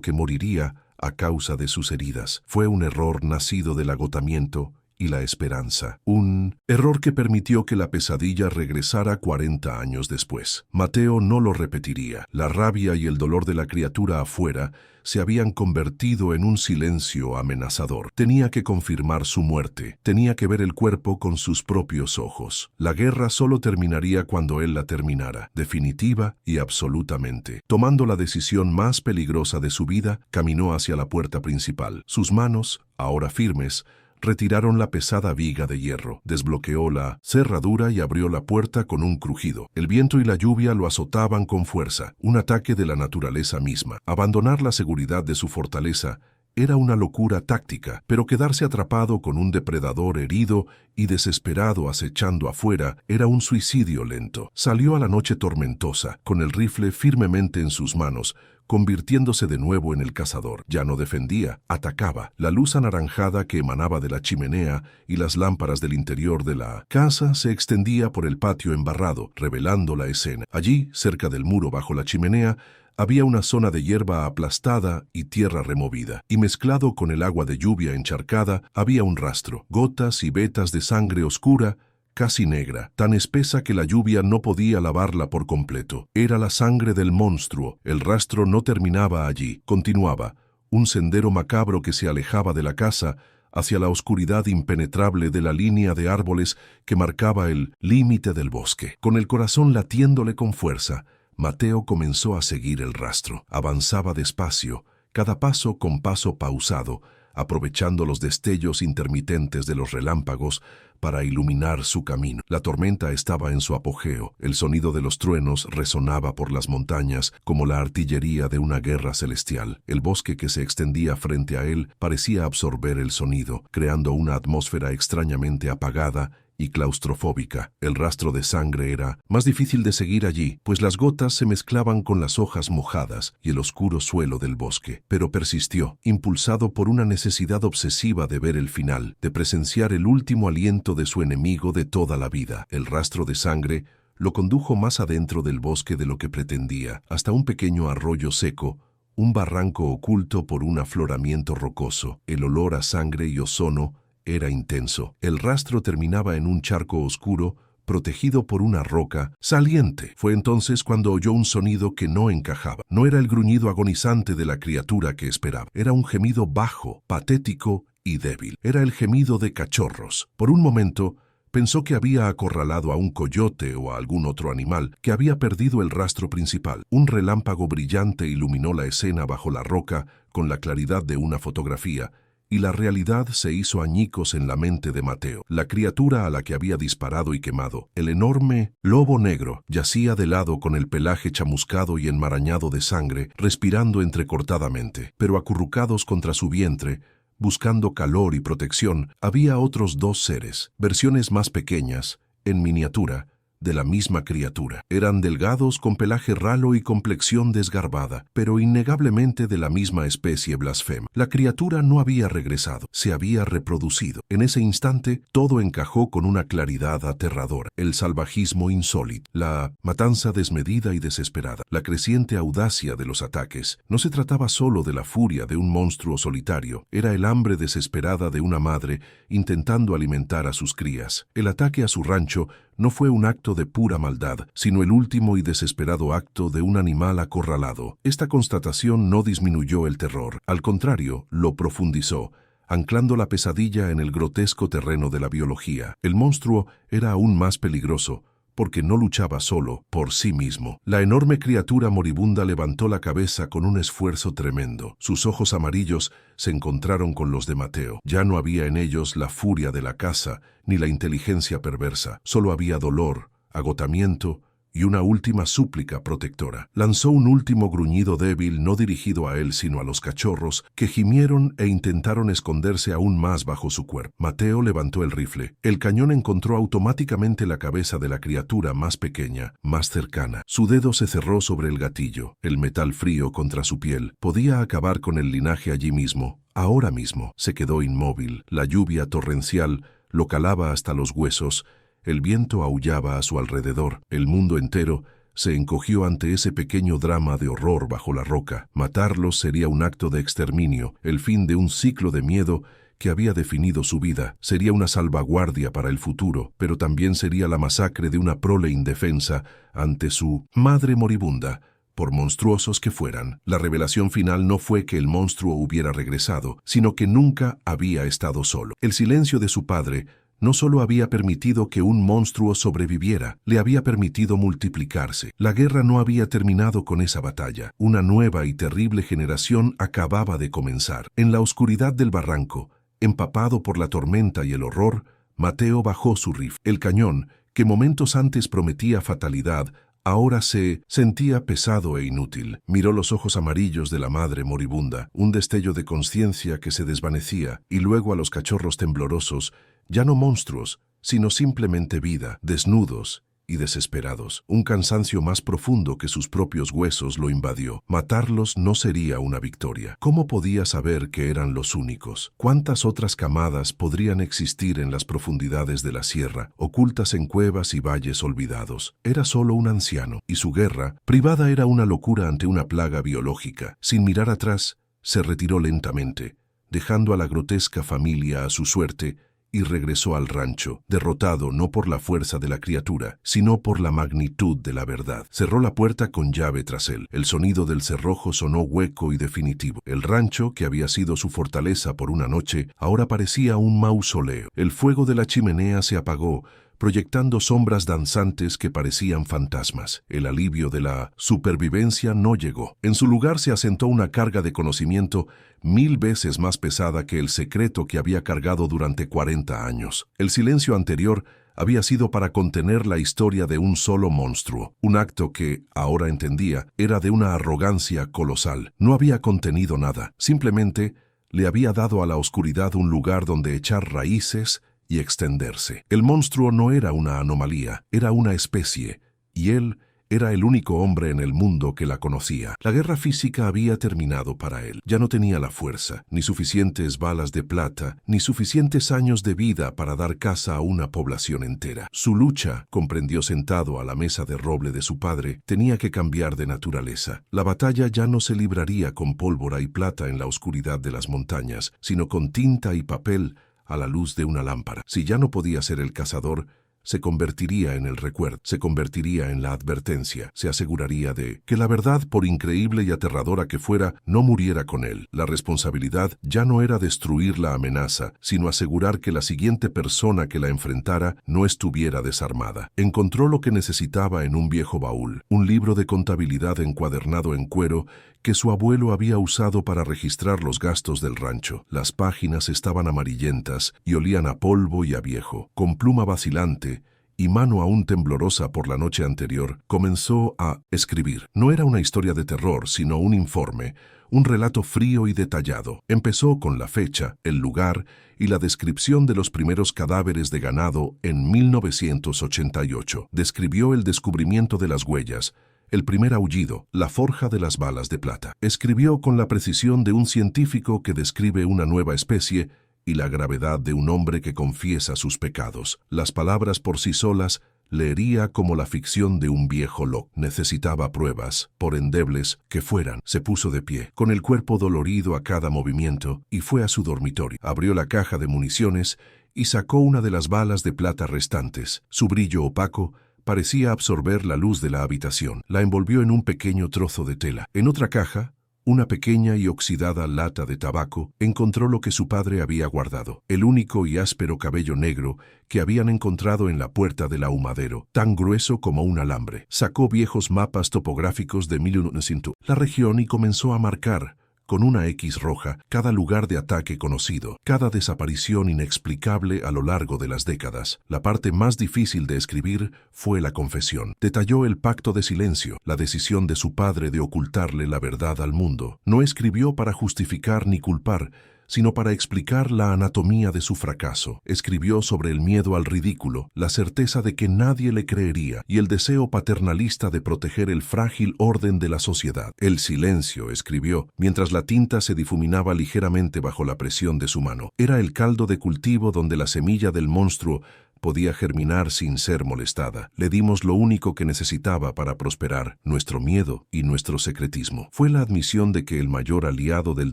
que moriría a causa de sus heridas. Fue un error nacido del agotamiento y la esperanza. Un error que permitió que la pesadilla regresara 40 años después. Mateo no lo repetiría. La rabia y el dolor de la criatura afuera se habían convertido en un silencio amenazador. Tenía que confirmar su muerte. Tenía que ver el cuerpo con sus propios ojos. La guerra solo terminaría cuando él la terminara, definitiva y absolutamente. Tomando la decisión más peligrosa de su vida, caminó hacia la puerta principal. Sus manos, ahora firmes, retiraron la pesada viga de hierro, desbloqueó la cerradura y abrió la puerta con un crujido. El viento y la lluvia lo azotaban con fuerza, un ataque de la naturaleza misma. Abandonar la seguridad de su fortaleza era una locura táctica, pero quedarse atrapado con un depredador herido y desesperado acechando afuera era un suicidio lento. Salió a la noche tormentosa, con el rifle firmemente en sus manos, convirtiéndose de nuevo en el cazador. Ya no defendía, atacaba. La luz anaranjada que emanaba de la chimenea y las lámparas del interior de la casa se extendía por el patio embarrado, revelando la escena. Allí, cerca del muro bajo la chimenea, había una zona de hierba aplastada y tierra removida, y mezclado con el agua de lluvia encharcada había un rastro, gotas y vetas de sangre oscura, casi negra, tan espesa que la lluvia no podía lavarla por completo. Era la sangre del monstruo. El rastro no terminaba allí, continuaba, un sendero macabro que se alejaba de la casa hacia la oscuridad impenetrable de la línea de árboles que marcaba el límite del bosque. Con el corazón latiéndole con fuerza, Mateo comenzó a seguir el rastro. Avanzaba despacio, cada paso con paso pausado, aprovechando los destellos intermitentes de los relámpagos para iluminar su camino. La tormenta estaba en su apogeo. El sonido de los truenos resonaba por las montañas como la artillería de una guerra celestial. El bosque que se extendía frente a él parecía absorber el sonido, creando una atmósfera extrañamente apagada y claustrofóbica. El rastro de sangre era más difícil de seguir allí, pues las gotas se mezclaban con las hojas mojadas y el oscuro suelo del bosque. Pero persistió, impulsado por una necesidad obsesiva de ver el final, de presenciar el último aliento de su enemigo de toda la vida. El rastro de sangre lo condujo más adentro del bosque de lo que pretendía, hasta un pequeño arroyo seco, un barranco oculto por un afloramiento rocoso. El olor a sangre y ozono era intenso. El rastro terminaba en un charco oscuro, protegido por una roca saliente. Fue entonces cuando oyó un sonido que no encajaba. No era el gruñido agonizante de la criatura que esperaba. Era un gemido bajo, patético y débil. Era el gemido de cachorros. Por un momento, pensó que había acorralado a un coyote o a algún otro animal, que había perdido el rastro principal. Un relámpago brillante iluminó la escena bajo la roca con la claridad de una fotografía, y la realidad se hizo añicos en la mente de Mateo. La criatura a la que había disparado y quemado, el enorme lobo negro, yacía de lado con el pelaje chamuscado y enmarañado de sangre, respirando entrecortadamente. Pero acurrucados contra su vientre, buscando calor y protección, había otros dos seres, versiones más pequeñas, en miniatura, de la misma criatura. Eran delgados con pelaje ralo y complexión desgarbada, pero innegablemente de la misma especie blasfema. La criatura no había regresado, se había reproducido. En ese instante, todo encajó con una claridad aterradora. El salvajismo insólito, la matanza desmedida y desesperada, la creciente audacia de los ataques. No se trataba solo de la furia de un monstruo solitario, era el hambre desesperada de una madre intentando alimentar a sus crías. El ataque a su rancho no fue un acto de pura maldad, sino el último y desesperado acto de un animal acorralado. Esta constatación no disminuyó el terror, al contrario, lo profundizó, anclando la pesadilla en el grotesco terreno de la biología. El monstruo era aún más peligroso, porque no luchaba solo, por sí mismo. La enorme criatura moribunda levantó la cabeza con un esfuerzo tremendo. Sus ojos amarillos se encontraron con los de Mateo. Ya no había en ellos la furia de la caza, ni la inteligencia perversa. Solo había dolor, agotamiento y una última súplica protectora. Lanzó un último gruñido débil, no dirigido a él sino a los cachorros, que gimieron e intentaron esconderse aún más bajo su cuerpo. Mateo levantó el rifle. El cañón encontró automáticamente la cabeza de la criatura más pequeña, más cercana. Su dedo se cerró sobre el gatillo. El metal frío contra su piel podía acabar con el linaje allí mismo. Ahora mismo se quedó inmóvil. La lluvia torrencial lo calaba hasta los huesos. El viento aullaba a su alrededor. El mundo entero se encogió ante ese pequeño drama de horror bajo la roca. Matarlos sería un acto de exterminio, el fin de un ciclo de miedo que había definido su vida. Sería una salvaguardia para el futuro, pero también sería la masacre de una prole indefensa ante su madre moribunda, por monstruosos que fueran. La revelación final no fue que el monstruo hubiera regresado, sino que nunca había estado solo. El silencio de su padre no solo había permitido que un monstruo sobreviviera, le había permitido multiplicarse. La guerra no había terminado con esa batalla. Una nueva y terrible generación acababa de comenzar. En la oscuridad del barranco, empapado por la tormenta y el horror, Mateo bajó su rifle. El cañón, que momentos antes prometía fatalidad, ahora se sentía pesado e inútil. Miró los ojos amarillos de la madre moribunda, un destello de conciencia que se desvanecía, y luego a los cachorros temblorosos, ya no monstruos, sino simplemente vida, desnudos y desesperados. Un cansancio más profundo que sus propios huesos lo invadió. Matarlos no sería una victoria. ¿Cómo podía saber que eran los únicos? ¿Cuántas otras camadas podrían existir en las profundidades de la sierra, ocultas en cuevas y valles olvidados? Era solo un anciano, y su guerra privada era una locura ante una plaga biológica. Sin mirar atrás, se retiró lentamente, dejando a la grotesca familia a su suerte, y regresó al rancho, derrotado no por la fuerza de la criatura, sino por la magnitud de la verdad. Cerró la puerta con llave tras él. El sonido del cerrojo sonó hueco y definitivo. El rancho, que había sido su fortaleza por una noche, ahora parecía un mausoleo. El fuego de la chimenea se apagó, proyectando sombras danzantes que parecían fantasmas. El alivio de la supervivencia no llegó. En su lugar se asentó una carga de conocimiento 1000 veces más pesada que el secreto que había cargado durante 40 años. El silencio anterior había sido para contener la historia de un solo monstruo, un acto que, ahora entendía, era de una arrogancia colosal. No había contenido nada, simplemente le había dado a la oscuridad un lugar donde echar raíces y extenderse. El monstruo no era una anomalía, era una especie, y él era el único hombre en el mundo que la conocía. La guerra física había terminado para él. Ya no tenía la fuerza, ni suficientes balas de plata, ni suficientes años de vida para dar caza a una población entera. Su lucha, comprendió sentado a la mesa de roble de su padre, tenía que cambiar de naturaleza. La batalla ya no se libraría con pólvora y plata en la oscuridad de las montañas, sino con tinta y papel a la luz de una lámpara. Si ya no podía ser el cazador, se convertiría en el recuerdo, se convertiría en la advertencia, se aseguraría de que la verdad, por increíble y aterradora que fuera, no muriera con él. La responsabilidad ya no era destruir la amenaza, sino asegurar que la siguiente persona que la enfrentara no estuviera desarmada. Encontró lo que necesitaba en un viejo baúl, un libro de contabilidad encuadernado en cuero que su abuelo había usado para registrar los gastos del rancho. Las páginas estaban amarillentas y olían a polvo y a viejo. Con pluma vacilante y mano aún temblorosa por la noche anterior, comenzó a escribir. No era una historia de terror, sino un informe, un relato frío y detallado. Empezó con la fecha, el lugar y la descripción de los primeros cadáveres de ganado en 1988. Describió el descubrimiento de las huellas, el primer aullido, la forja de las balas de plata. Escribió con la precisión de un científico que describe una nueva especie y la gravedad de un hombre que confiesa sus pecados. Las palabras por sí solas leería como la ficción de un viejo loco. Necesitaba pruebas, por endebles que fueran. Se puso de pie, con el cuerpo dolorido a cada movimiento, y fue a su dormitorio. Abrió la caja de municiones y sacó una de las balas de plata restantes. Su brillo opaco parecía absorber la luz de la habitación. La envolvió en un pequeño trozo de tela. En otra caja, una pequeña y oxidada lata de tabaco, encontró lo que su padre había guardado, el único y áspero cabello negro que habían encontrado en la puerta del ahumadero, tan grueso como un alambre. Sacó viejos mapas topográficos de 1900, la región, y comenzó a marcar, con una X roja, cada lugar de ataque conocido, cada desaparición inexplicable a lo largo de las décadas. La parte más difícil de escribir fue la confesión. Detalló el pacto de silencio, la decisión de su padre de ocultarle la verdad al mundo. No escribió para justificar ni culpar, sino para explicar la anatomía de su fracaso. Escribió sobre el miedo al ridículo, la certeza de que nadie le creería y el deseo paternalista de proteger el frágil orden de la sociedad. El silencio, escribió, mientras la tinta se difuminaba ligeramente bajo la presión de su mano. Era el caldo de cultivo donde la semilla del monstruo podía germinar sin ser molestada. Le dimos lo único que necesitaba para prosperar, nuestro miedo y nuestro secretismo. Fue la admisión de que el mayor aliado del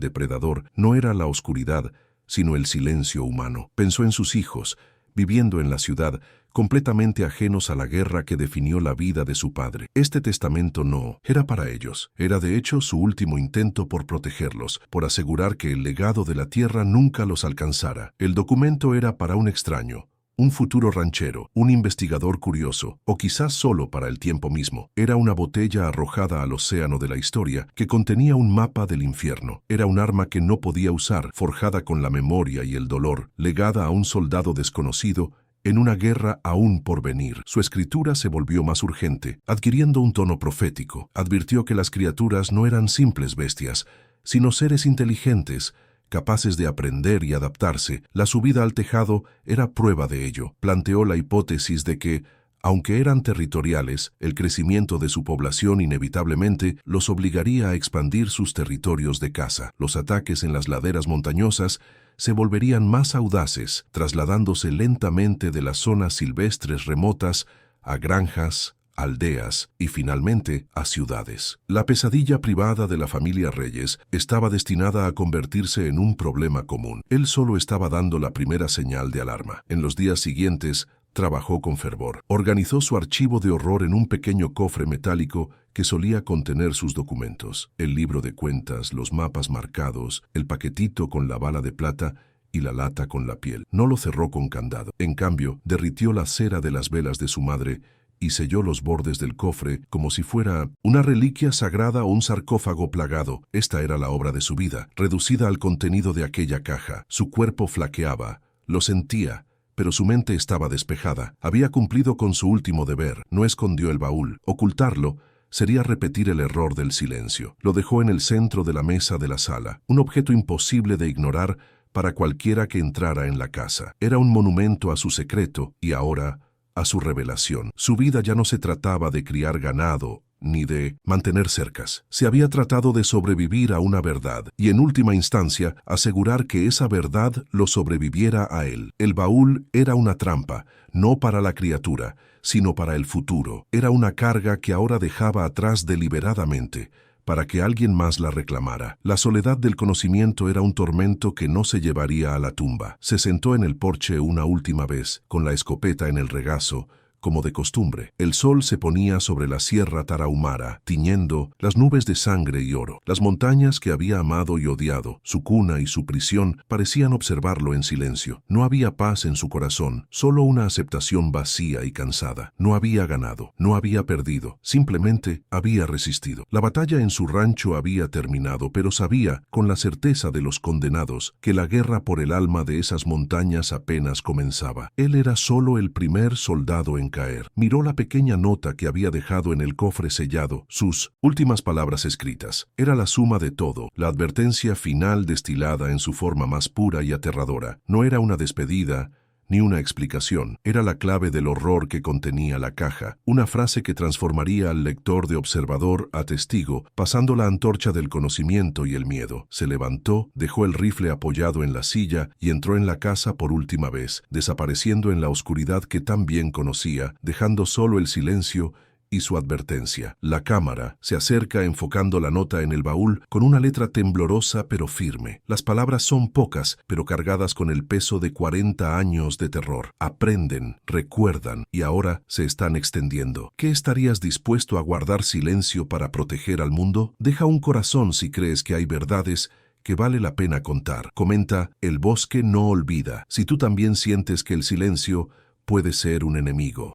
depredador no era la oscuridad, sino el silencio humano. Pensó en sus hijos, viviendo en la ciudad, completamente ajenos a la guerra que definió la vida de su padre. Este testamento no era para ellos. Era de hecho su último intento por protegerlos, por asegurar que el legado de la tierra nunca los alcanzara. El documento era para un extraño, un futuro ranchero, un investigador curioso, o quizás solo para el tiempo mismo. Era una botella arrojada al océano de la historia que contenía un mapa del infierno. Era un arma que no podía usar, forjada con la memoria y el dolor, legada a un soldado desconocido en una guerra aún por venir. Su escritura se volvió más urgente, adquiriendo un tono profético. Advirtió que las criaturas no eran simples bestias, sino seres inteligentes, capaces de aprender y adaptarse. La subida al tejado era prueba de ello. Planteó la hipótesis de que, aunque eran territoriales, el crecimiento de su población inevitablemente los obligaría a expandir sus territorios de caza. Los ataques en las laderas montañosas se volverían más audaces, trasladándose lentamente de las zonas silvestres remotas a granjas, aldeas y finalmente a ciudades. La pesadilla privada de la familia Reyes estaba destinada a convertirse en un problema común. Él solo estaba dando la primera señal de alarma. En los días siguientes, trabajó con fervor. Organizó su archivo de horror en un pequeño cofre metálico que solía contener sus documentos: el libro de cuentas, los mapas marcados, el paquetito con la bala de plata y la lata con la piel. No lo cerró con candado. En cambio, derritió la cera de las velas de su madre y selló los bordes del cofre como si fuera una reliquia sagrada o un sarcófago plagado. Esta era la obra de su vida, reducida al contenido de aquella caja. Su cuerpo flaqueaba, lo sentía, pero su mente estaba despejada. Había cumplido con su último deber. No escondió el baúl. Ocultarlo sería repetir el error del silencio. Lo dejó en el centro de la mesa de la sala, un objeto imposible de ignorar para cualquiera que entrara en la casa. Era un monumento a su secreto y ahora a su revelación. Su vida ya no se trataba de criar ganado ni de mantener cercas. Se había tratado de sobrevivir a una verdad y, en última instancia, asegurar que esa verdad lo sobreviviera a él. El baúl era una trampa, no para la criatura, sino para el futuro. Era una carga que ahora dejaba atrás deliberadamente, para que alguien más la reclamara. La soledad del conocimiento era un tormento que no se llevaría a la tumba. Se sentó en el porche una última vez, con la escopeta en el regazo, como de costumbre. El sol se ponía sobre la Sierra Tarahumara, tiñendo las nubes de sangre y oro. Las montañas que había amado y odiado, su cuna y su prisión, parecían observarlo en silencio. No había paz en su corazón, solo una aceptación vacía y cansada. No había ganado, no había perdido, simplemente había resistido. La batalla en su rancho había terminado, pero sabía, con la certeza de los condenados, que la guerra por el alma de esas montañas apenas comenzaba. Él era solo el primer soldado en caer. Miró la pequeña nota que había dejado en el cofre sellado, sus últimas palabras escritas. Era la suma de todo, la advertencia final destilada en su forma más pura y aterradora. No era una despedida ni una explicación. Era la clave del horror que contenía la caja, una frase que transformaría al lector de observador a testigo, pasando la antorcha del conocimiento y el miedo. Se levantó, dejó el rifle apoyado en la silla y entró en la casa por última vez, desapareciendo en la oscuridad que tan bien conocía, dejando solo el silencio y su advertencia. La cámara se acerca enfocando la nota en el baúl con una letra temblorosa pero firme. Las palabras son pocas, pero cargadas con el peso de 40 años de terror. Aprenden, recuerdan y ahora se están extendiendo. ¿Qué estarías dispuesto a guardar silencio para proteger al mundo? Deja un corazón si crees que hay verdades que vale la pena contar. Comenta: el bosque no olvida. Si tú también sientes que el silencio puede ser un enemigo.